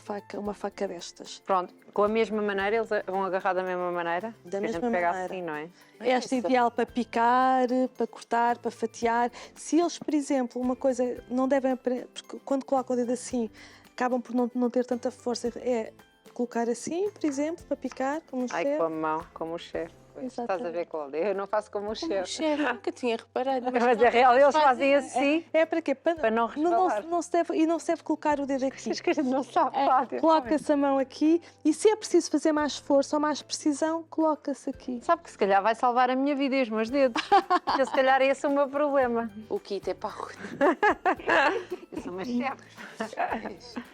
[SPEAKER 3] faca destas.
[SPEAKER 2] Pronto, com a mesma maneira, eles vão agarrar da mesma maneira?
[SPEAKER 3] Da
[SPEAKER 2] a
[SPEAKER 3] mesma
[SPEAKER 2] gente pega
[SPEAKER 3] maneira.
[SPEAKER 2] assim, não é?
[SPEAKER 3] Esta é ideal para picar, para cortar, para fatiar. Se eles, por exemplo, uma coisa não devem aprender, porque quando colocam o dedo assim, acabam por não ter tanta força, é colocar assim, por exemplo, para picar, como um chefe.
[SPEAKER 2] Com a mão, como o chefe. Estás a ver, Cláudia? Eu não faço como o chefe.
[SPEAKER 1] Chefe, nunca tinha reparado.
[SPEAKER 2] Mas é real, eles fazem assim.
[SPEAKER 3] É para quê?
[SPEAKER 2] Para não resvalar.
[SPEAKER 3] Não se deve colocar o dedo aqui.
[SPEAKER 2] Acho que a gente não sabe, Cláudia.
[SPEAKER 3] Coloca-se a mão aqui e se é preciso fazer mais força ou mais precisão, coloca-se aqui.
[SPEAKER 2] Sabe que se calhar vai salvar a minha vida e os meus dedos. Porque se calhar esse é o meu problema.
[SPEAKER 1] O kit é para o
[SPEAKER 2] Eu sou uma chefe.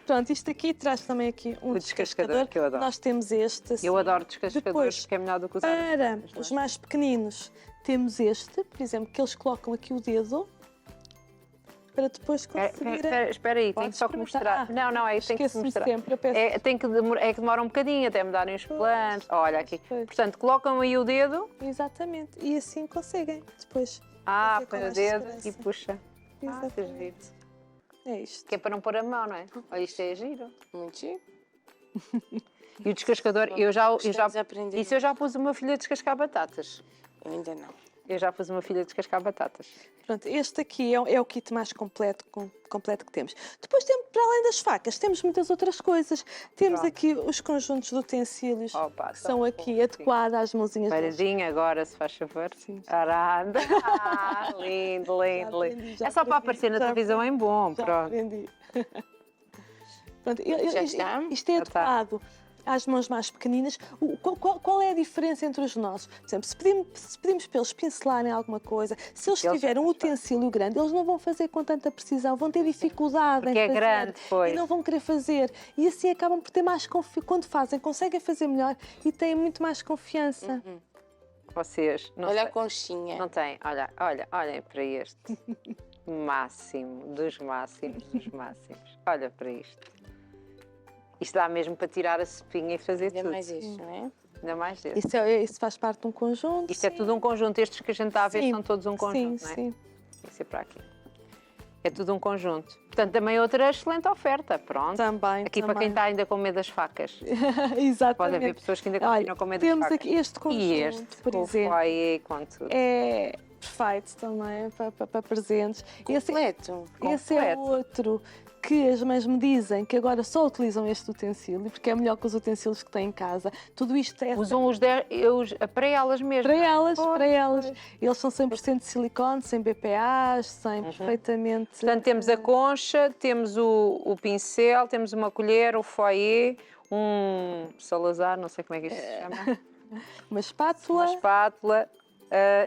[SPEAKER 3] Pronto, isto aqui traz também aqui um
[SPEAKER 2] descascador, que eu adoro.
[SPEAKER 3] Nós temos este. Assim.
[SPEAKER 2] Eu adoro descascadores
[SPEAKER 3] Depois,
[SPEAKER 2] porque é melhor do que usar.
[SPEAKER 3] Para os mais pequeninos, temos este, por exemplo, que eles colocam aqui o dedo para depois conseguir...
[SPEAKER 2] Espera aí, tenho
[SPEAKER 3] Podes
[SPEAKER 2] só que mostrar. Não, é isso, tem que se
[SPEAKER 3] esqueço-me
[SPEAKER 2] mostrar.
[SPEAKER 3] sempre, eu peço...
[SPEAKER 2] É que demora um bocadinho até me darem os planos. Olha aqui.
[SPEAKER 3] Pois.
[SPEAKER 2] Portanto, colocam aí o dedo.
[SPEAKER 3] Exatamente, e assim conseguem depois. fazer com
[SPEAKER 2] Põe o
[SPEAKER 3] mais
[SPEAKER 2] dedo
[SPEAKER 3] segurança.
[SPEAKER 2] e puxa. Que
[SPEAKER 3] Exatamente.
[SPEAKER 2] giro.
[SPEAKER 3] É isto.
[SPEAKER 2] Que é para não pôr a mão, não é? Olha, isto é giro.
[SPEAKER 1] Muito giro.
[SPEAKER 2] E o descascador, eu já
[SPEAKER 1] Estamos a aprender.
[SPEAKER 2] isso eu já pus uma filha a descascar batatas.
[SPEAKER 1] Eu ainda não.
[SPEAKER 2] Eu já pus uma filha a descascar batatas.
[SPEAKER 3] Pronto, este aqui é o kit mais completo que temos. Depois, temos, para além das facas, temos muitas outras coisas. Temos
[SPEAKER 2] Pronto.
[SPEAKER 3] aqui os conjuntos de utensílios
[SPEAKER 2] Opa,
[SPEAKER 3] que são aqui adequados às mãozinhas deles.
[SPEAKER 2] Paradinha agora, se faz favor.
[SPEAKER 3] Sim.
[SPEAKER 2] Aranda. Lindo, lindo,
[SPEAKER 3] aprendi,
[SPEAKER 2] lindo.
[SPEAKER 3] já
[SPEAKER 2] É só para
[SPEAKER 3] aprendi,
[SPEAKER 2] aparecer na
[SPEAKER 3] já
[SPEAKER 2] televisão em bom,
[SPEAKER 3] Já
[SPEAKER 2] pronto.
[SPEAKER 3] aprendi. Pronto,
[SPEAKER 1] Já está?
[SPEAKER 3] isto é
[SPEAKER 2] Já está.
[SPEAKER 3] adequado às mãos mais pequeninas. Qual é a diferença entre os nossos? Por exemplo, se pedimos para eles pincelarem alguma coisa, se eles tiverem um utensílio grande, eles não vão fazer com tanta precisão, vão ter dificuldade
[SPEAKER 2] Porque
[SPEAKER 3] em
[SPEAKER 2] é
[SPEAKER 3] fazer.
[SPEAKER 2] grande, pois.
[SPEAKER 3] E não vão querer fazer. E assim acabam por ter mais confiança. Quando fazem, conseguem fazer melhor e têm muito mais confiança.
[SPEAKER 2] Vocês, não
[SPEAKER 1] Olha
[SPEAKER 2] sei-
[SPEAKER 1] a conchinha.
[SPEAKER 2] Não tem, olhem para este. Máximo, dos máximos, dos máximos. Olha para isto. Isto dá mesmo para tirar a sopinha e fazer
[SPEAKER 1] Ainda
[SPEAKER 2] tudo.
[SPEAKER 1] mais isto, não é?
[SPEAKER 2] Ainda mais deste.
[SPEAKER 3] Isso faz parte de um conjunto.
[SPEAKER 2] Isto é tudo um conjunto. Estes que a gente está a ver
[SPEAKER 3] Sim.
[SPEAKER 2] são todos um conjunto,
[SPEAKER 3] Sim,
[SPEAKER 2] não é?
[SPEAKER 3] sim.
[SPEAKER 2] Tem que ser para aqui. É tudo um conjunto. Portanto, também outra excelente oferta. Pronto.
[SPEAKER 3] Também.
[SPEAKER 2] Aqui para quem
[SPEAKER 3] também.
[SPEAKER 2] está ainda com medo das facas.
[SPEAKER 3] Exatamente.
[SPEAKER 2] Pode haver pessoas que ainda continuam
[SPEAKER 3] Olha,
[SPEAKER 2] com medo das
[SPEAKER 3] temos
[SPEAKER 2] facas.
[SPEAKER 3] aqui este conjunto,
[SPEAKER 2] E este,
[SPEAKER 3] por
[SPEAKER 2] com o
[SPEAKER 3] exemplo.
[SPEAKER 2] foie, com tudo.
[SPEAKER 3] É perfeito também para presentes. Esse é
[SPEAKER 2] Completo.
[SPEAKER 3] outro que as mães me dizem que agora só utilizam este utensílio, porque é melhor que os utensílios que têm em casa. Tudo isto é
[SPEAKER 2] Usam para elas mesmo.
[SPEAKER 3] para elas, para elas. Eles são 100% de silicone, sem BPAs, sem perfeitamente...
[SPEAKER 2] Portanto, temos a concha, temos o pincel, temos uma colher, o foyer, um Salazar, não sei como é que isto se chama,
[SPEAKER 3] uma espátula,
[SPEAKER 2] uma espátula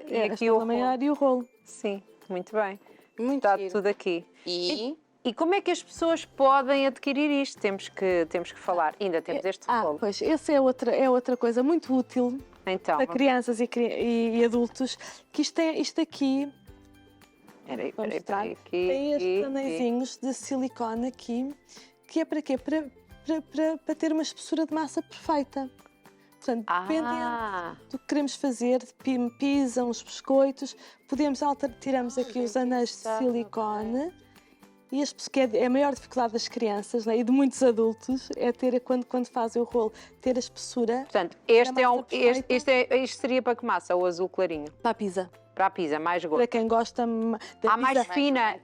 [SPEAKER 2] e aqui o
[SPEAKER 3] maior
[SPEAKER 2] rolo.
[SPEAKER 3] e o rolo.
[SPEAKER 2] Sim, muito bem.
[SPEAKER 1] Muito
[SPEAKER 2] Está
[SPEAKER 1] giro.
[SPEAKER 2] tudo aqui.
[SPEAKER 1] E
[SPEAKER 2] E como é que as pessoas podem adquirir isto? Temos que falar. Ainda temos este rolo.
[SPEAKER 3] Pois, essa é outra coisa muito útil
[SPEAKER 2] Então,
[SPEAKER 3] para crianças e adultos, que isto aqui,
[SPEAKER 2] peraí,
[SPEAKER 3] vamos mostrar,
[SPEAKER 2] aqui,
[SPEAKER 3] tem estes
[SPEAKER 2] aqui.
[SPEAKER 3] aneizinhos de silicone aqui, que é para quê? Para ter uma espessura de massa perfeita. Portanto, dependendo do que queremos fazer, de pizza, uns biscoitos, tiramos aqui os anéis de silicone. E que é a maior dificuldade das crianças, né, e de muitos adultos, é ter, quando fazem o rolo, ter a espessura.
[SPEAKER 2] Portanto, este seria para que massa? O azul clarinho?
[SPEAKER 3] Para a pizza.
[SPEAKER 2] Para a pizza, mais
[SPEAKER 3] Para
[SPEAKER 2] gosto.
[SPEAKER 3] quem gosta da
[SPEAKER 2] mais
[SPEAKER 3] pizza
[SPEAKER 2] fina.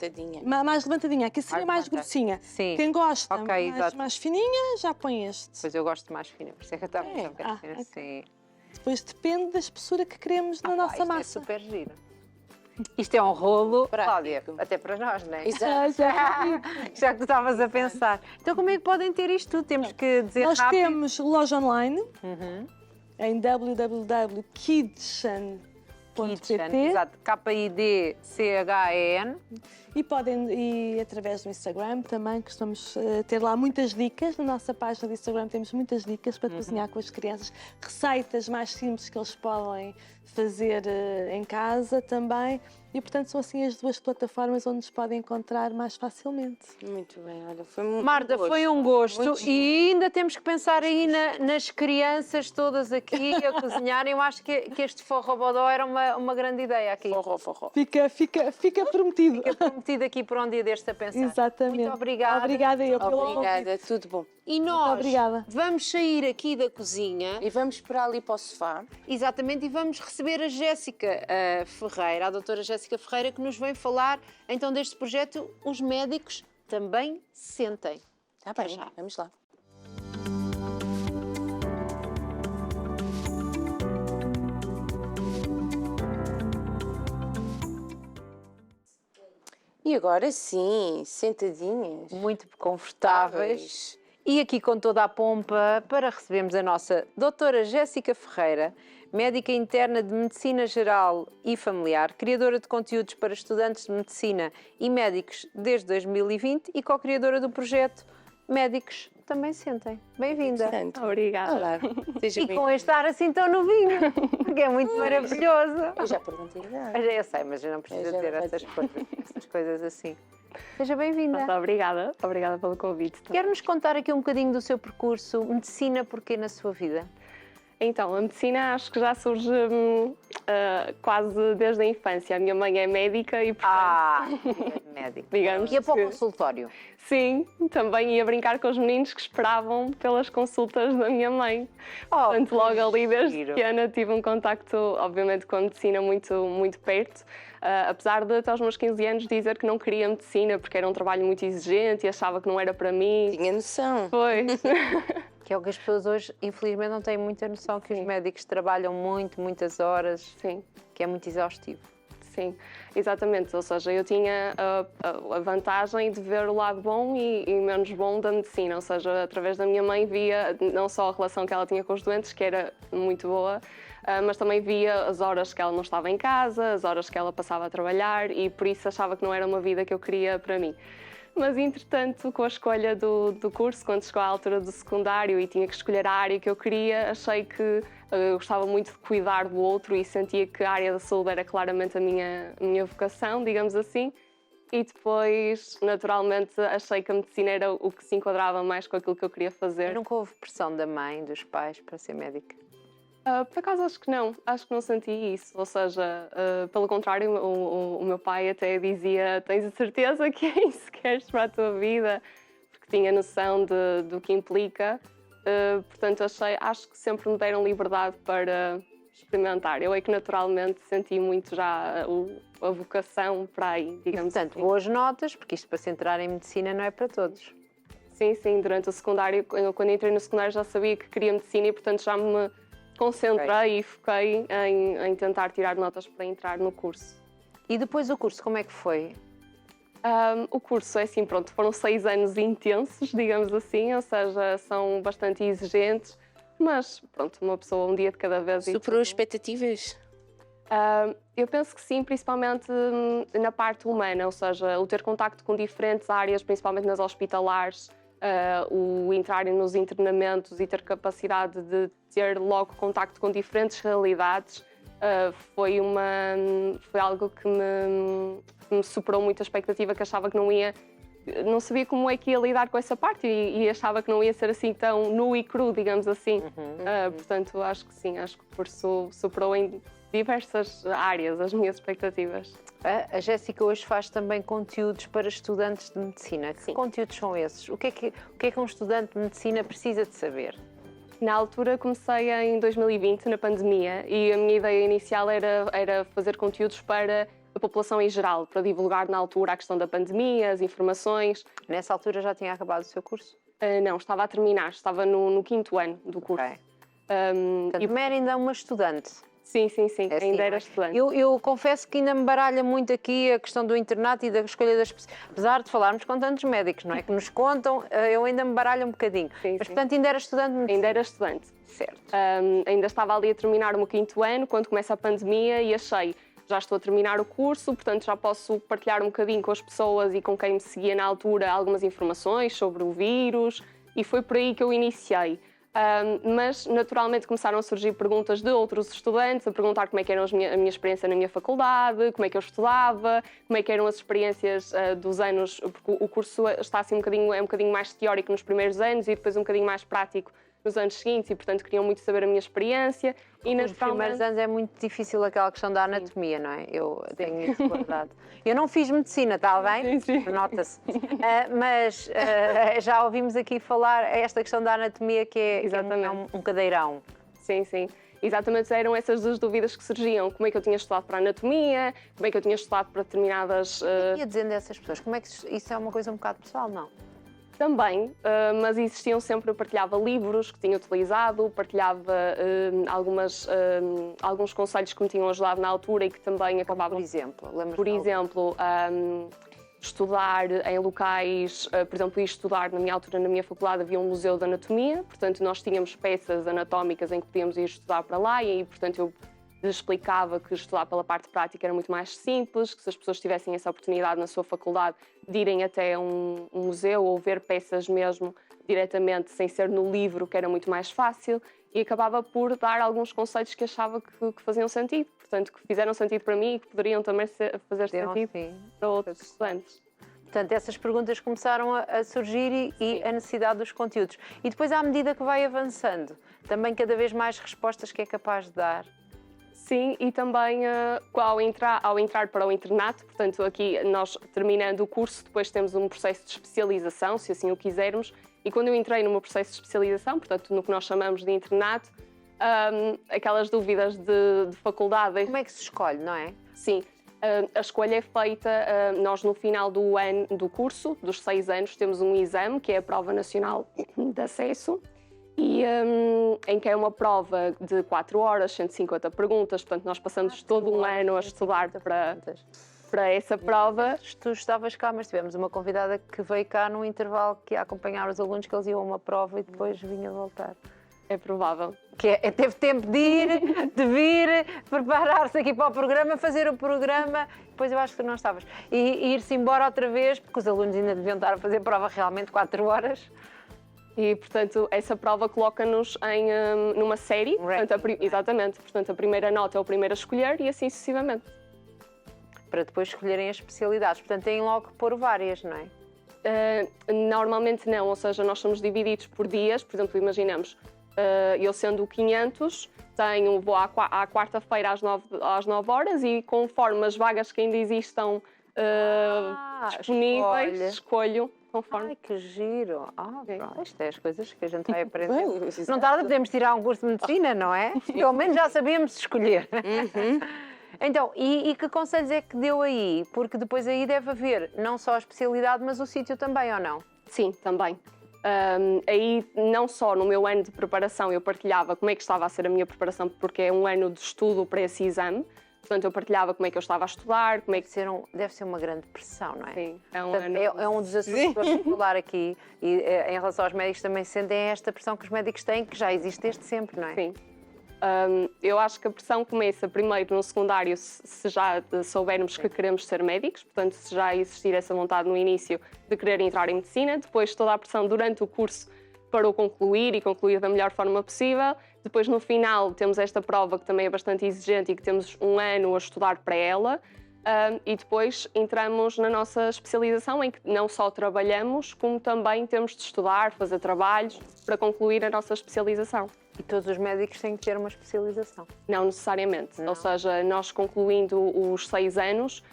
[SPEAKER 3] mais levantadinha. Aqui seria mais grossinha.
[SPEAKER 2] Sim.
[SPEAKER 3] Quem gosta
[SPEAKER 2] Ok, exato.
[SPEAKER 3] mais fininha, já põe este.
[SPEAKER 2] Pois eu gosto de mais fina, por isso é que eu estava a
[SPEAKER 3] É?
[SPEAKER 2] pensar fina.
[SPEAKER 3] Ok.
[SPEAKER 2] Sim.
[SPEAKER 3] Depois depende da espessura que queremos na nossa
[SPEAKER 2] isto
[SPEAKER 3] massa.
[SPEAKER 2] é super giro. Isto é um rolo,
[SPEAKER 1] Prático.
[SPEAKER 2] Cláudia, até para nós, não é?
[SPEAKER 1] Exato.
[SPEAKER 2] Já que tu estavas a pensar. Então como é que podem ter isto tudo? Temos que dizer
[SPEAKER 3] Nós
[SPEAKER 2] rápido.
[SPEAKER 3] temos loja online em www.kidchen.pt.
[SPEAKER 2] Exato, KIDCHEN.
[SPEAKER 3] E através do Instagram também costumamos ter lá muitas dicas. Na nossa página do Instagram temos muitas dicas para cozinhar com as crianças, receitas mais simples que eles podem fazer em casa também. E, portanto, são assim as duas plataformas onde nos podem encontrar mais facilmente.
[SPEAKER 1] Muito bem, olha, foi muito
[SPEAKER 2] Marta, foi um gosto
[SPEAKER 1] Muito
[SPEAKER 2] e ainda temos que pensar aí nas crianças todas aqui a cozinharem. Eu acho que este forrobodó era uma grande ideia aqui.
[SPEAKER 1] Forró.
[SPEAKER 3] Fica prometido.
[SPEAKER 2] Fica prometido aqui por um dia deste a pensar.
[SPEAKER 3] Exatamente.
[SPEAKER 2] Muito obrigada.
[SPEAKER 3] Obrigada eu pelo
[SPEAKER 1] Obrigada, tudo bom.
[SPEAKER 2] E nós
[SPEAKER 3] obrigada.
[SPEAKER 2] vamos sair aqui da cozinha,
[SPEAKER 1] E vamos esperar ali para o sofá.
[SPEAKER 2] exatamente, e vamos receber a Jéssica Ferreira, a doutora Jéssica Ferreira, que nos vem falar então deste projeto Os Médicos Também Sentem.
[SPEAKER 1] Está bem, vamos lá. E agora sim, sentadinhas.
[SPEAKER 2] Muito confortáveis. E aqui com toda a pompa para recebermos a nossa doutora Jéssica Ferreira, médica interna de Medicina Geral e Familiar, criadora de conteúdos para estudantes de Medicina e médicos desde 2020 e co-criadora do projeto Médicos Também Sentem. Bem-vinda.
[SPEAKER 3] Obrigada.
[SPEAKER 1] Olá, seja
[SPEAKER 2] E
[SPEAKER 1] bem.
[SPEAKER 2] com este ar assim tão novinho, que é muito maravilhoso.
[SPEAKER 1] Eu já perguntei nada.
[SPEAKER 2] Mas eu sei, mas eu não preciso
[SPEAKER 1] Eu já
[SPEAKER 2] ter
[SPEAKER 1] não
[SPEAKER 2] essas coisas assim. Seja bem-vinda.
[SPEAKER 4] Muito obrigada pelo convite.
[SPEAKER 2] Quer-nos contar aqui um bocadinho do seu percurso? Medicina, porquê na sua vida?
[SPEAKER 4] Então, a medicina acho que já surge quase desde a infância. A minha mãe é médica e, portanto,
[SPEAKER 2] Médico.
[SPEAKER 4] digamos
[SPEAKER 2] Ia para o
[SPEAKER 4] que-
[SPEAKER 2] consultório.
[SPEAKER 4] sim, também ia brincar com os meninos que esperavam pelas consultas da minha mãe. Portanto, logo ali desde
[SPEAKER 2] giro.
[SPEAKER 4] pequena tive um contacto, obviamente, com a medicina muito perto. Apesar de até aos meus 15 anos dizer que não queria medicina porque era um trabalho muito exigente e achava que não era para mim.
[SPEAKER 1] Tinha noção.
[SPEAKER 4] Pois.
[SPEAKER 2] Que é o que as pessoas hoje, infelizmente, não têm muita noção que os médicos trabalham muitas horas,
[SPEAKER 4] Sim.
[SPEAKER 2] que é muito exaustivo.
[SPEAKER 4] Sim, exatamente. Ou seja, eu tinha a vantagem de ver o lado bom e menos bom da medicina. Ou seja, através da minha mãe via não só a relação que ela tinha com os doentes, que era muito boa, mas também via as horas que ela não estava em casa, as horas que ela passava a trabalhar e por isso achava que não era uma vida que eu queria para mim. Mas, entretanto, com a escolha do curso, quando chegou à altura do secundário e tinha que escolher a área que eu queria, achei que eu gostava muito de cuidar do outro e sentia que a área da saúde era claramente a minha vocação, digamos assim. E depois, naturalmente, achei que a medicina era o que se enquadrava mais com aquilo que eu queria fazer.
[SPEAKER 2] Nunca houve pressão da mãe, dos pais, para ser médica?
[SPEAKER 4] Por acaso acho que não senti isso, ou seja, pelo contrário, o meu pai até dizia: tens a certeza que é isso que queres para a tua vida, porque tinha noção do que implica, portanto acho que sempre me deram liberdade experimentar. Eu é que naturalmente senti muito já a vocação para aí, digamos
[SPEAKER 2] Portanto,
[SPEAKER 4] assim.
[SPEAKER 2] boas notas, porque isto para se entrar em medicina não é para todos.
[SPEAKER 4] Sim, sim, durante o secundário, quando entrei no secundário já sabia que queria medicina e portanto já me concentrei e foquei em tentar tirar notas para entrar no curso.
[SPEAKER 2] E depois o curso, como é que foi?
[SPEAKER 4] O curso é assim, pronto, foram 6 anos intensos, digamos assim, ou seja, são bastante exigentes, mas pronto, uma pessoa um dia de cada vez.
[SPEAKER 1] Superou as expectativas?
[SPEAKER 4] Eu penso que sim, principalmente na parte humana, ou seja, o ter contacto com diferentes áreas, principalmente nas hospitalares, o entrar nos internamentos e ter capacidade de ter logo contacto com diferentes realidades, foi algo que me superou muito a expectativa, que achava que não sabia como é que ia lidar com essa parte e achava que não ia ser assim tão nu e cru, digamos assim. Portanto, acho que sim, acho que o curso superou em diversas áreas as minhas expectativas.
[SPEAKER 2] A Jéssica hoje faz também conteúdos para estudantes de medicina. Que conteúdos são esses? O que é que um estudante de medicina precisa de saber?
[SPEAKER 4] Na altura comecei em 2020, na pandemia, e a minha ideia inicial era fazer conteúdos para a população em geral, para divulgar na altura a questão da pandemia, as informações.
[SPEAKER 2] Nessa altura já tinha acabado o seu curso?
[SPEAKER 4] Não, estava a terminar, estava no 5º ano do curso.
[SPEAKER 2] Okay. Portanto, era ainda uma estudante.
[SPEAKER 4] Sim,
[SPEAKER 2] É assim,
[SPEAKER 4] ainda era estudante.
[SPEAKER 2] Eu confesso que ainda me baralha muito aqui a questão do internato e da escolha das pessoas. Apesar de falarmos com tantos médicos, não é? Que nos contam, eu ainda me baralho um bocadinho.
[SPEAKER 4] Sim,
[SPEAKER 2] Mas,
[SPEAKER 4] sim.
[SPEAKER 2] portanto, ainda era estudante de medicina.
[SPEAKER 4] Ainda era estudante.
[SPEAKER 2] Certo.
[SPEAKER 4] Ainda estava ali a terminar o meu 5º ano, quando começa a pandemia, e achei, já estou a terminar o curso, portanto já posso partilhar um bocadinho com as pessoas e com quem me seguia na altura algumas informações sobre o vírus, e foi por aí que eu iniciei. Mas naturalmente começaram a surgir perguntas de outros estudantes, a perguntar como é que era a minha experiência na minha faculdade, como é que eu estudava, como é que eram as experiências dos anos, porque o curso está assim é um bocadinho mais teórico nos primeiros anos e depois um bocadinho mais prático nos anos seguintes, e portanto queriam muito saber a minha experiência. E
[SPEAKER 2] Nos primeiros anos é muito difícil aquela questão da anatomia, não é? Eu tenho isso guardado. Eu não fiz medicina, está bem?
[SPEAKER 4] Sim.
[SPEAKER 2] Nota-se. Mas já ouvimos aqui falar esta questão da anatomia, que é um cadeirão.
[SPEAKER 4] Sim. Exatamente, eram essas as dúvidas que surgiam. Como é que eu tinha estudado para a anatomia, como é que eu tinha estudado para determinadas...
[SPEAKER 2] Ia dizendo a essas pessoas, como é que isso é uma coisa um bocado pessoal, não?
[SPEAKER 4] Também, mas existiam sempre, eu partilhava livros que tinha utilizado, partilhava alguns conselhos que me tinham ajudado na altura e que também acabavam...
[SPEAKER 2] Por exemplo,
[SPEAKER 4] estudar em locais, por exemplo, ir estudar, na minha altura, na minha faculdade, havia um museu de anatomia, portanto nós tínhamos peças anatómicas em que podíamos ir estudar para lá, e aí, portanto, eu explicava que estudar pela parte prática era muito mais simples, que se as pessoas tivessem essa oportunidade na sua faculdade de irem até um museu ou ver peças mesmo diretamente, sem ser no livro, que era muito mais fácil, e acabava por dar alguns conceitos que achava que faziam sentido, portanto, que fizeram sentido para mim e que poderiam também fazer sentido para outros estudantes.
[SPEAKER 2] Portanto, essas perguntas começaram a surgir e a necessidade dos conteúdos. E depois, à medida que vai avançando, também cada vez mais respostas que é capaz de dar.
[SPEAKER 4] Sim, e também ao entrar para o internato, portanto, aqui nós terminando o curso, depois temos um processo de especialização, se assim o quisermos, e quando eu entrei no meu processo de especialização, portanto, no que nós chamamos de internato, aquelas dúvidas de faculdade...
[SPEAKER 2] Como é que se escolhe, não é?
[SPEAKER 4] Sim, a escolha é feita, nós no final do ano do curso, dos 6 anos, temos um exame, que é a Prova Nacional de Acesso, e em que é uma prova de 4 horas, 150 perguntas, portanto nós passamos todo um ano a estudar para essa prova.
[SPEAKER 2] Tu estavas cá, mas tivemos uma convidada que veio cá num intervalo que ia acompanhar os alunos, que eles iam a uma prova e depois vinha voltar.
[SPEAKER 4] É provável.
[SPEAKER 2] Teve tempo de ir, de vir, preparar-se aqui para o programa, fazer o programa, depois eu acho que tu não estavas. E ir-se embora outra vez, porque os alunos ainda deviam estar a fazer prova realmente 4 horas.
[SPEAKER 4] E, portanto, essa prova coloca-nos numa série. Exatamente. Portanto, a primeira nota é o primeiro a escolher e assim sucessivamente.
[SPEAKER 2] Para depois escolherem as especialidades. Portanto, têm logo que pôr várias, não é?
[SPEAKER 4] Normalmente não, ou seja, nós somos divididos por dias. Por exemplo, imaginamos, eu sendo 500, vou à quarta-feira às 9 horas e conforme as vagas que ainda existam disponíveis,
[SPEAKER 2] olha.
[SPEAKER 4] escolho conforme.
[SPEAKER 2] Ai, que giro. Pronto, isto é as coisas que a gente vai aprender.
[SPEAKER 1] Bem,
[SPEAKER 2] Não
[SPEAKER 1] exato.
[SPEAKER 2] tarda, podemos tirar um curso de medicina, não é? Pelo menos já sabíamos escolher. Então, e que conselhos é que deu aí? Porque depois aí deve haver não só a especialidade, mas o sítio também, ou não?
[SPEAKER 4] Sim, também. Aí, não só no meu ano de preparação, eu partilhava como é que estava a ser a minha preparação, porque é um ano de estudo para esse exame. Portanto, eu partilhava como é que eu estava a estudar, como é que...
[SPEAKER 2] Deve ser uma grande pressão, não é?
[SPEAKER 4] Sim, é um
[SPEAKER 2] Portanto,
[SPEAKER 4] ano...
[SPEAKER 2] é um dos assuntos que vamos falar aqui. E em relação aos médicos também sentem esta pressão que os médicos têm, que já existe desde sempre, não é?
[SPEAKER 4] Sim. Eu acho que a pressão começa primeiro no secundário, se já soubermos que queremos ser médicos, portanto, se já existir essa vontade no início de querer entrar em medicina, depois toda a pressão durante o curso para o concluir e concluir da melhor forma possível. Depois, no final, temos esta prova que também é bastante exigente e que temos um ano a estudar para ela. E depois entramos na nossa especialização, em que não só trabalhamos, como também temos de estudar, fazer trabalhos para concluir a nossa especialização.
[SPEAKER 2] E todos os médicos têm que ter uma especialização?
[SPEAKER 4] Não necessariamente. Ou seja, nós concluindo os 6 anos,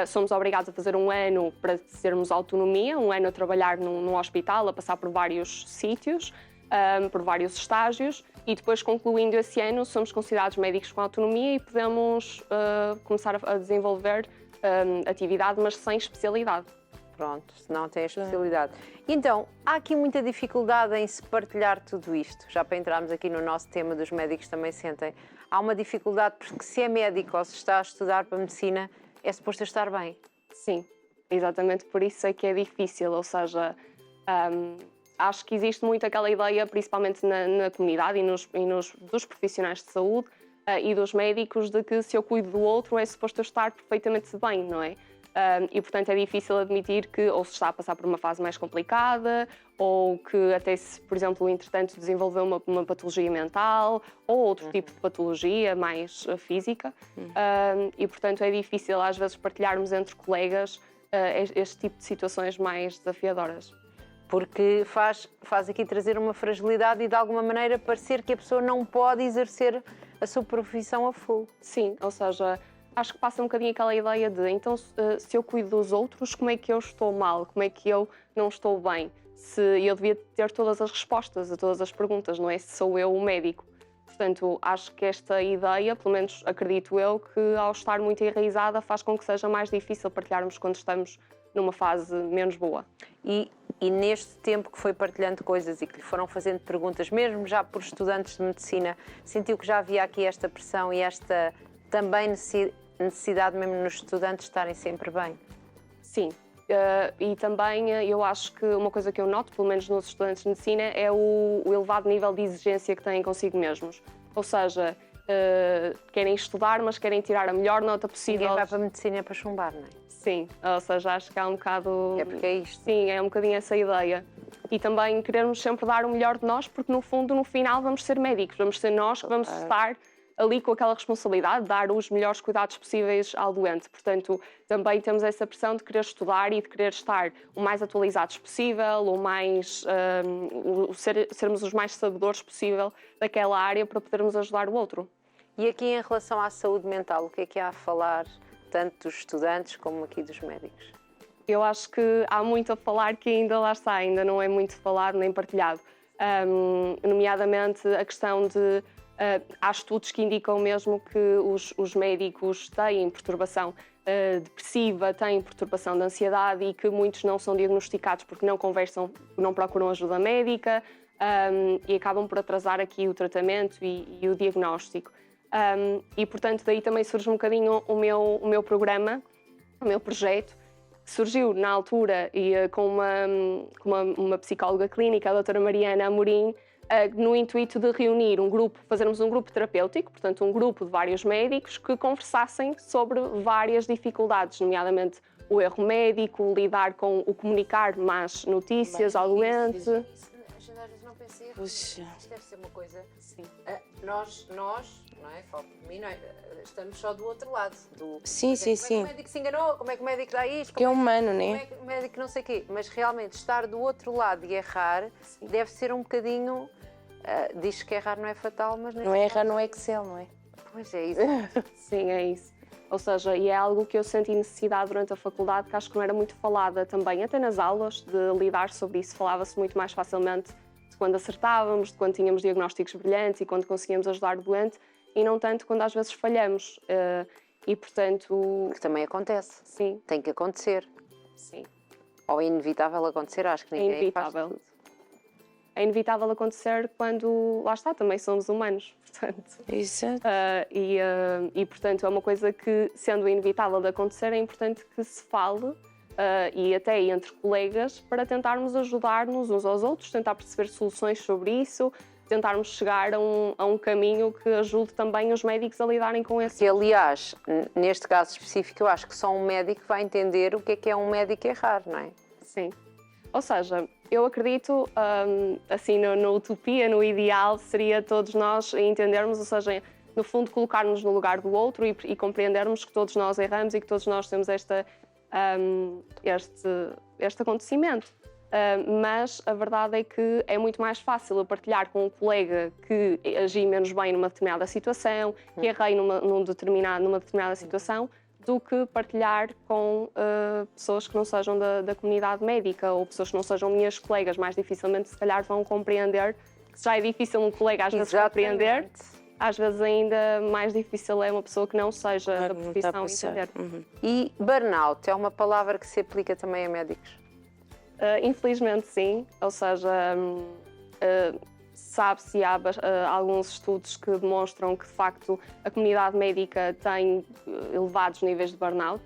[SPEAKER 4] somos obrigados a fazer um ano para termos autonomia, um ano a trabalhar num hospital, a passar por vários sítios, por vários estágios, e depois, concluindo esse ano, somos considerados médicos com autonomia e podemos começar a desenvolver atividade, mas sem especialidade.
[SPEAKER 2] Pronto, se não tem a especialidade. Então, há aqui muita dificuldade em se partilhar tudo isto. Já para entrarmos aqui no nosso tema dos médicos também sentem. Há uma dificuldade porque se é médico ou se está a estudar para medicina, é suposto estar bem.
[SPEAKER 4] Sim, exatamente por isso é que é difícil, ou seja, acho que existe muito aquela ideia, principalmente na comunidade e dos profissionais de saúde e dos médicos, de que se eu cuido do outro é suposto eu estar perfeitamente bem, não é? E, portanto, é difícil admitir que ou se está a passar por uma fase mais complicada ou que até se, por exemplo, entretanto desenvolveu uma patologia mental ou outro tipo de patologia mais física. E, portanto, é difícil às vezes partilharmos entre colegas este tipo de situações mais desafiadoras.
[SPEAKER 2] Porque faz aqui trazer uma fragilidade e, de alguma maneira, parecer que a pessoa não pode exercer a sua profissão a full.
[SPEAKER 4] Sim, ou seja, acho que passa um bocadinho aquela ideia de, então, se eu cuido dos outros, como é que eu estou mal? Como é que eu não estou bem? Se eu devia ter todas as respostas a todas as perguntas, não é? Se sou eu o médico. Portanto, acho que esta ideia, pelo menos acredito eu, que ao estar muito enraizada faz com que seja mais difícil partilharmos quando estamos numa fase menos boa.
[SPEAKER 2] E neste tempo que foi partilhando coisas e que lhe foram fazendo perguntas, mesmo já por estudantes de medicina, sentiu que já havia aqui esta pressão e esta também necessidade mesmo nos estudantes estarem sempre bem?
[SPEAKER 4] Sim, e também eu acho que uma coisa que eu noto, pelo menos nos estudantes de medicina, é o elevado nível de exigência que têm consigo mesmos. Ou seja, querem estudar, mas querem tirar a melhor nota possível.
[SPEAKER 2] Ninguém vai para a medicina para chumbar, não é?
[SPEAKER 4] Sim, ou seja, acho que há um bocado...
[SPEAKER 2] É porque é isto.
[SPEAKER 4] Sim, é um bocadinho essa ideia. E também queremos sempre dar o melhor de nós, porque no fundo, no final, vamos ser médicos, vamos ser nós que vamos estar ali com aquela responsabilidade de dar os melhores cuidados possíveis ao doente. Portanto, também temos essa pressão de querer estudar e de querer estar o mais atualizados possível, sermos os mais sabedores possível daquela área para podermos ajudar o outro.
[SPEAKER 2] E aqui em relação à saúde mental, o que é há a falar, tanto dos estudantes como aqui dos médicos?
[SPEAKER 4] Eu acho que há muito a falar que ainda lá está, ainda não é muito falado nem partilhado. Nomeadamente a questão de... há estudos que indicam mesmo que os médicos têm perturbação depressiva, têm perturbação de ansiedade e que muitos não são diagnosticados porque não conversam, não procuram ajuda médica e acabam por atrasar aqui o tratamento e o diagnóstico. E, portanto, daí também surge um bocadinho o meu programa, o meu projeto, que surgiu na altura e com uma psicóloga clínica, a doutora Mariana Amorim, no intuito de reunir fazermos um grupo terapêutico, portanto um grupo de vários médicos que conversassem sobre várias dificuldades, nomeadamente o erro médico, lidar com o comunicar más notícias ao doente.
[SPEAKER 2] Às vezes não pensei,
[SPEAKER 1] Puxa.
[SPEAKER 2] isto deve ser uma coisa... Sim. Nós, não é? Falo por mim, não é? Estamos só do outro lado.
[SPEAKER 1] Sim.
[SPEAKER 2] Como é que o médico se enganou? Como é que o médico dá isto?
[SPEAKER 1] Que é humano,
[SPEAKER 2] Como
[SPEAKER 1] né?
[SPEAKER 2] é que o médico não sei o quê? Mas realmente estar do outro lado e errar deve ser um bocadinho... diz que errar não é fatal, mas...
[SPEAKER 1] Não é errar no Excel, não é?
[SPEAKER 2] Pois é isso.
[SPEAKER 4] Sim, é isso. Ou seja, e é algo que eu senti necessidade durante a faculdade, que acho que não era muito falada também, até nas aulas, de lidar sobre isso. Falava-se muito mais facilmente de quando acertávamos, de quando tínhamos diagnósticos brilhantes e quando conseguíamos ajudar o doente, e não tanto quando às vezes falhamos. E, portanto...
[SPEAKER 2] Que também acontece.
[SPEAKER 4] Sim.
[SPEAKER 2] Tem que acontecer.
[SPEAKER 4] Sim.
[SPEAKER 2] Ou é inevitável acontecer, acho que
[SPEAKER 4] É
[SPEAKER 2] ninguém
[SPEAKER 4] inevitável.
[SPEAKER 2] faz tudo.
[SPEAKER 4] É inevitável acontecer quando, lá está, também somos humanos, portanto.
[SPEAKER 1] Exato.
[SPEAKER 4] E, portanto, é uma coisa que, sendo inevitável de acontecer, é importante que se fale, e até entre colegas, para tentarmos ajudar-nos uns aos outros, tentar perceber soluções sobre isso, tentarmos chegar a um caminho que ajude também os médicos a lidarem com esse...
[SPEAKER 2] Que, aliás, neste caso específico, eu acho que só um médico vai entender o que é um médico errar, não é?
[SPEAKER 4] Sim. Ou seja, eu acredito, assim, na utopia, no ideal, seria todos nós entendermos, ou seja, no fundo, colocar-nos no lugar do outro e compreendermos que todos nós erramos e que todos nós temos este acontecimento. Mas a verdade é que é muito mais fácil eu partilhar com um colega que agi menos bem numa determinada situação, que errei numa determinada situação, do que partilhar com pessoas que não sejam da comunidade médica ou pessoas que não sejam minhas colegas. Mais dificilmente, se calhar, vão compreender. Se já é difícil um colega às vezes compreender, às vezes ainda mais difícil é uma pessoa que não seja da profissão entender.
[SPEAKER 2] E burnout é uma palavra que se aplica também a médicos?
[SPEAKER 4] Infelizmente, sim. Ou seja, sabe-se, há alguns estudos que demonstram que, de facto, a comunidade médica tem elevados níveis de burnout,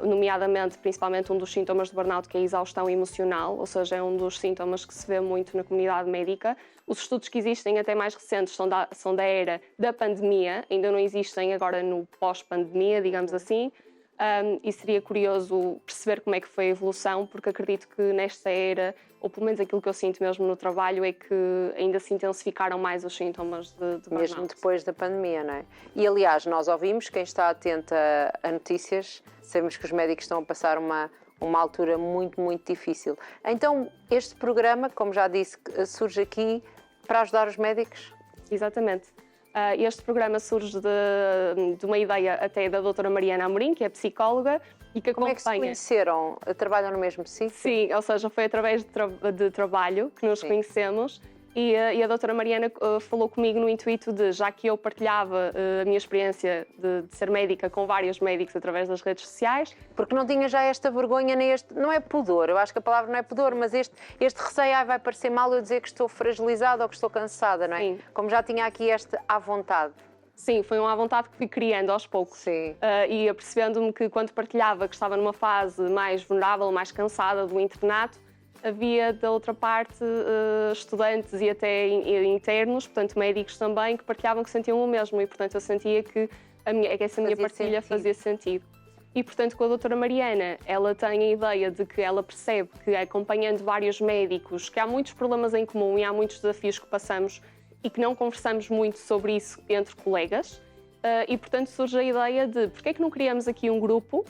[SPEAKER 4] nomeadamente, principalmente, um dos sintomas de burnout, que é a exaustão emocional, ou seja, é um dos sintomas que se vê muito na comunidade médica. Os estudos que existem, até mais recentes, são da era da pandemia, ainda não existem agora no pós-pandemia, digamos assim. E seria curioso perceber como é que foi a evolução, porque acredito que nesta era, ou pelo menos aquilo que eu sinto mesmo no trabalho, é que ainda se intensificaram mais os sintomas de burnout.
[SPEAKER 2] Mesmo depois da pandemia, não é? E, aliás, nós ouvimos, quem está atento a notícias, sabemos que os médicos estão a passar uma altura muito, muito difícil. Então, este programa, como já disse, surge aqui para ajudar os médicos?
[SPEAKER 4] Exatamente. Este programa surge de uma ideia até da doutora Mariana Amorim, que é psicóloga e que acompanha...
[SPEAKER 2] Como é que se conheceram? Trabalham no mesmo sítio?
[SPEAKER 4] Sim, ou seja, foi através de trabalho que nos conhecemos e a doutora Mariana falou comigo no intuito de, já que eu partilhava a minha experiência de ser médica com vários médicos através das redes sociais...
[SPEAKER 2] Porque não tinha já esta vergonha, nem este... Não é pudor, eu acho que a palavra não é pudor, mas este receio, vai parecer mal eu dizer que estou fragilizada ou que estou cansada, não é?
[SPEAKER 4] Sim.
[SPEAKER 2] Como já tinha aqui este à vontade.
[SPEAKER 4] Sim, foi uma à vontade que fui criando aos poucos.
[SPEAKER 2] Sim.
[SPEAKER 4] E apercebendo-me que quando partilhava que estava numa fase mais vulnerável, mais cansada do internato, havia da outra parte estudantes e até internos, portanto médicos também, que partilhavam que sentiam o mesmo e, portanto, eu sentia que essa minha partilha fazia sentido. E, portanto, com a doutora Mariana, ela tem a ideia de que ela percebe que, acompanhando vários médicos, que há muitos problemas em comum e há muitos desafios que passamos e que não conversamos muito sobre isso entre colegas. E, portanto, surge a ideia de porque é que não criamos aqui um grupo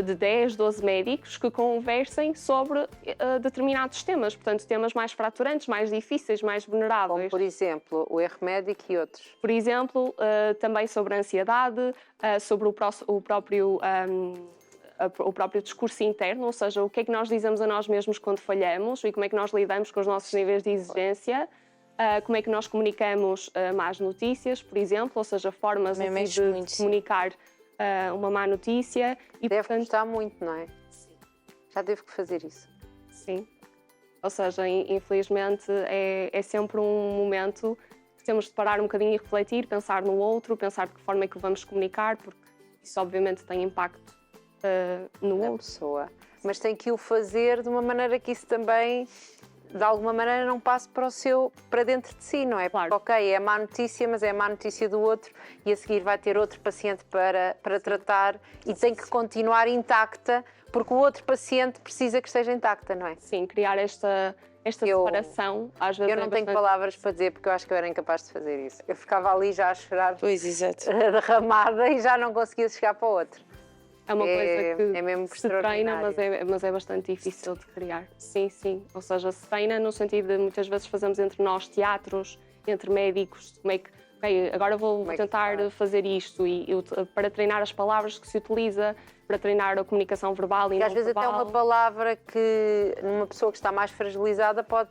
[SPEAKER 4] de 10, 12 médicos que conversem sobre determinados temas, portanto, temas mais fraturantes, mais difíceis, mais vulneráveis.
[SPEAKER 2] Como, por exemplo, o erro médico e outros.
[SPEAKER 4] Por exemplo, também sobre a ansiedade, sobre o próprio discurso interno, ou seja, o que é que nós dizemos a nós mesmos quando falhamos e como é que nós lidamos com os nossos níveis de exigência. Como é que nós comunicamos más notícias, por exemplo, ou seja, formas de comunicar uma má notícia. E,
[SPEAKER 2] deve
[SPEAKER 4] portanto,
[SPEAKER 2] custar muito, não é? Sim. Já devo fazer isso.
[SPEAKER 4] Sim. Ou seja, infelizmente é sempre um momento que temos de parar um bocadinho e refletir, pensar no outro, pensar de que forma é que vamos comunicar, porque isso obviamente tem impacto no outro.
[SPEAKER 2] Pessoa. Mas tem que o fazer de uma maneira que isso também, de alguma maneira, não passe para dentro de si, não é?
[SPEAKER 4] Claro.
[SPEAKER 2] Porque, ok, é má notícia, mas é má notícia do outro e a seguir vai ter outro paciente para tratar e tem que continuar intacta, porque o outro paciente precisa que esteja intacta, não é?
[SPEAKER 4] Sim, criar esta separação, às vezes
[SPEAKER 2] eu não tenho palavras para dizer, porque eu acho que eu era incapaz de fazer isso. Eu ficava ali já a chorar,
[SPEAKER 1] Pois, exato.
[SPEAKER 2] derramada, e já não conseguia chegar para o outro.
[SPEAKER 4] É uma coisa que
[SPEAKER 2] mesmo
[SPEAKER 4] se treina, mas é bastante difícil de criar. Sim, sim. Ou seja, se treina no sentido de muitas vezes fazemos entre nós teatros, entre médicos, como é que ok, agora vou
[SPEAKER 2] é que
[SPEAKER 4] tentar
[SPEAKER 2] faz?
[SPEAKER 4] fazer isto para treinar as palavras que se utiliza, para treinar a comunicação verbal e
[SPEAKER 2] E
[SPEAKER 4] não
[SPEAKER 2] às vezes até
[SPEAKER 4] verbal.
[SPEAKER 2] uma palavra que numa pessoa que está mais fragilizada pode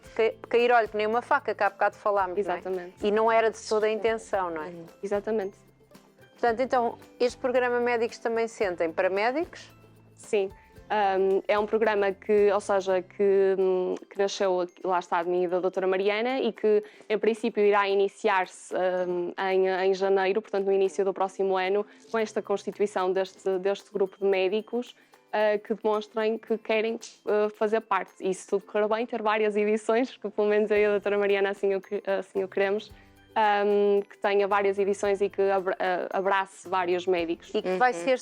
[SPEAKER 2] cair, olha, que nem uma faca que há bocado falámos,
[SPEAKER 4] Exatamente.
[SPEAKER 2] não é? E não era de toda a intenção, não é?
[SPEAKER 4] Exatamente.
[SPEAKER 2] Portanto, então, este programa Médicos também sentem para médicos?
[SPEAKER 4] Sim. É um programa que nasceu, lá está, de mim e da doutora Mariana, e que, em princípio, irá iniciar-se em janeiro, portanto, no início do próximo ano, com esta constituição deste grupo de médicos que demonstrem que querem fazer parte. E se tudo correr bem, ter várias edições, porque pelo menos eu e a doutora Mariana assim o queremos, que tenha várias edições e que abrace vários médicos.
[SPEAKER 2] E que vai ser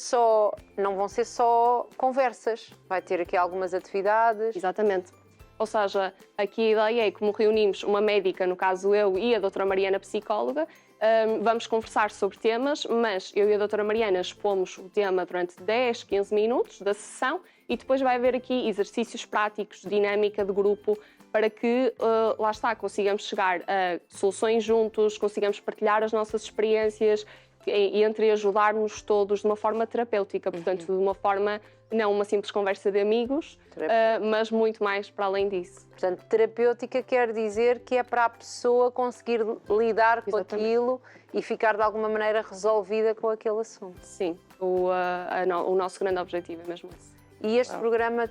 [SPEAKER 2] não vão ser só conversas, vai ter aqui algumas atividades.
[SPEAKER 4] Exatamente. Ou seja, aqui a ideia é como reunimos uma médica, no caso eu e a doutora Mariana, psicóloga, vamos conversar sobre temas, mas eu e a doutora Mariana expomos o tema durante 10, 15 minutos da sessão e depois vai haver aqui exercícios práticos, dinâmica de grupo, para que, lá está, consigamos chegar a soluções juntos, consigamos partilhar as nossas experiências e entre ajudar-nos todos de uma forma terapêutica, portanto, de uma forma, não uma simples conversa de amigos, mas muito mais para além disso.
[SPEAKER 2] Portanto, terapêutica quer dizer que é para a pessoa conseguir lidar com
[SPEAKER 4] Exatamente.
[SPEAKER 2] aquilo e ficar de alguma maneira resolvida com aquele assunto.
[SPEAKER 4] Sim, o nosso grande objetivo é mesmo esse.
[SPEAKER 2] E este programa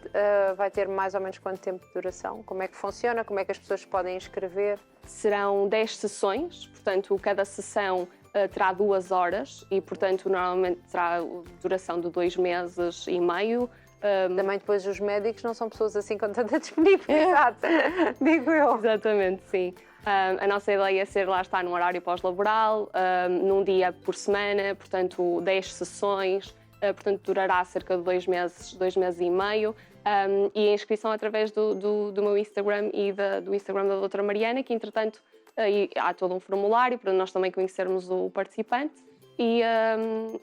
[SPEAKER 2] vai ter mais ou menos quanto tempo de duração? Como é que funciona? Como é que as pessoas podem inscrever?
[SPEAKER 4] Serão 10 sessões, portanto, cada sessão terá 2 horas e, portanto, normalmente terá duração de 2 meses e meio.
[SPEAKER 2] Também depois os médicos não são pessoas assim com tanta disponibilidade, digo eu.
[SPEAKER 4] Exatamente, sim. A nossa ideia é ser, lá está, num horário pós-laboral, num dia por semana, portanto, 10 sessões, portanto, durará cerca de 2 meses e meio. E a inscrição através do meu Instagram e do Instagram da doutora Mariana, que, entretanto, há todo um formulário para nós também conhecermos o participante. E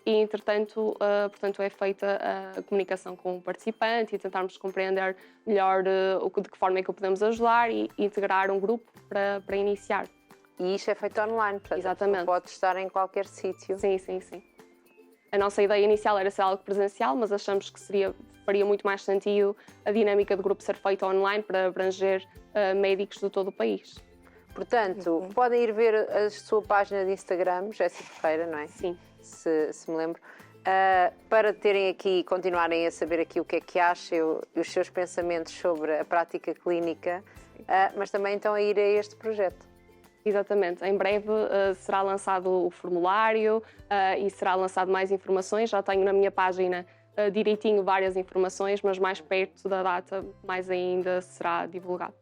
[SPEAKER 4] entretanto, portanto, é feita a comunicação com o participante e tentarmos compreender melhor de que forma é que o podemos ajudar e integrar um grupo para iniciar.
[SPEAKER 2] E isto é feito online, portanto,
[SPEAKER 4] Exatamente.
[SPEAKER 2] pode estar em qualquer sítio.
[SPEAKER 4] Sim, sim, sim. A nossa ideia inicial era ser algo presencial, mas achamos que faria muito mais sentido a dinâmica de grupo ser feita online para abranger médicos de todo o país.
[SPEAKER 2] Portanto, podem ir ver a sua página de Instagram, Jéssica Ferreira, não é?
[SPEAKER 4] Sim.
[SPEAKER 2] Se me lembro. Para terem aqui, continuarem a saber aqui o que é que acha e os seus pensamentos sobre a prática clínica, mas também então a ir a este projeto.
[SPEAKER 4] Exatamente. Em breve será lançado o formulário e será lançado mais informações. Já tenho na minha página direitinho várias informações, mas mais perto da data, mais ainda será divulgado.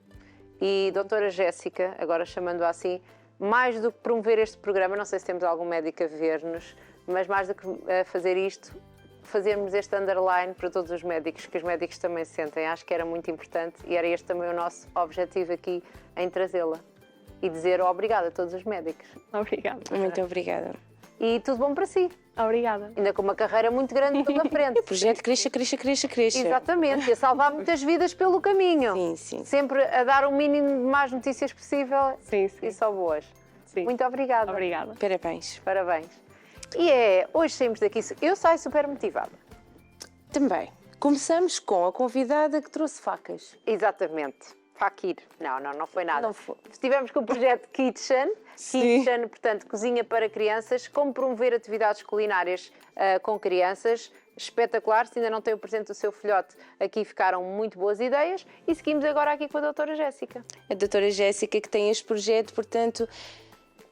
[SPEAKER 2] E doutora Jéssica, agora chamando-a assim, mais do que promover este programa, não sei se temos algum médico a ver-nos, mas mais do que fazer isto, fazermos este underline para todos os médicos, que os médicos também sentem. Acho que era muito importante e era este também o nosso objetivo aqui em trazê-la. E dizer obrigada a todos os médicos.
[SPEAKER 4] Obrigada.
[SPEAKER 1] Muito obrigada.
[SPEAKER 2] E tudo bom para si.
[SPEAKER 4] Obrigada.
[SPEAKER 2] Ainda com uma carreira muito grande pela frente.
[SPEAKER 1] O projeto cresça, cresça, cresça, cresça.
[SPEAKER 2] Exatamente, e a salvar muitas vidas pelo caminho.
[SPEAKER 1] Sim, sim.
[SPEAKER 2] Sempre a dar o mínimo de más notícias possível
[SPEAKER 4] Sim, sim.
[SPEAKER 2] e só boas.
[SPEAKER 4] Sim.
[SPEAKER 2] Muito obrigada.
[SPEAKER 4] Obrigada.
[SPEAKER 1] Parabéns.
[SPEAKER 2] Parabéns. E hoje saímos daqui, eu saio super motivada.
[SPEAKER 1] Também. Começamos com a convidada que trouxe facas.
[SPEAKER 2] Exatamente. Fakir. Não foi nada.
[SPEAKER 1] Não foi.
[SPEAKER 2] Estivemos com o projeto Kitchen.
[SPEAKER 1] Sim.
[SPEAKER 2] Kitchen, portanto, cozinha para crianças, como promover atividades culinárias com crianças. Espetacular, se ainda não tem o presente do seu filhote, aqui ficaram muito boas ideias. E seguimos agora aqui com a doutora Jéssica.
[SPEAKER 1] A doutora Jéssica que tem este projeto, portanto,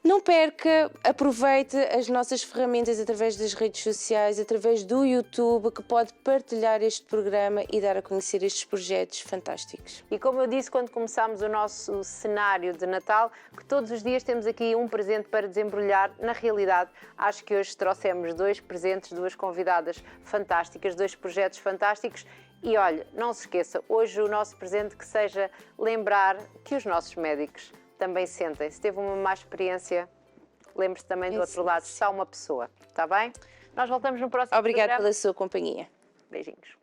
[SPEAKER 1] não perca, aproveite as nossas ferramentas através das redes sociais, através do YouTube, que pode partilhar este programa e dar a conhecer estes projetos fantásticos.
[SPEAKER 2] E como eu disse quando começámos o nosso cenário de Natal, que todos os dias temos aqui um presente para desembrulhar. Na realidade, acho que hoje trouxemos 2 presentes, 2 convidadas fantásticas, 2 projetos fantásticos. E olha, não se esqueça, hoje o nosso presente que seja lembrar que os nossos médicos também sentem. Se teve uma má experiência, lembre-se também do outro lado, está uma pessoa, está bem? Nós voltamos no próximo
[SPEAKER 1] Obrigada
[SPEAKER 2] programa.
[SPEAKER 1] pela sua companhia.
[SPEAKER 2] Beijinhos.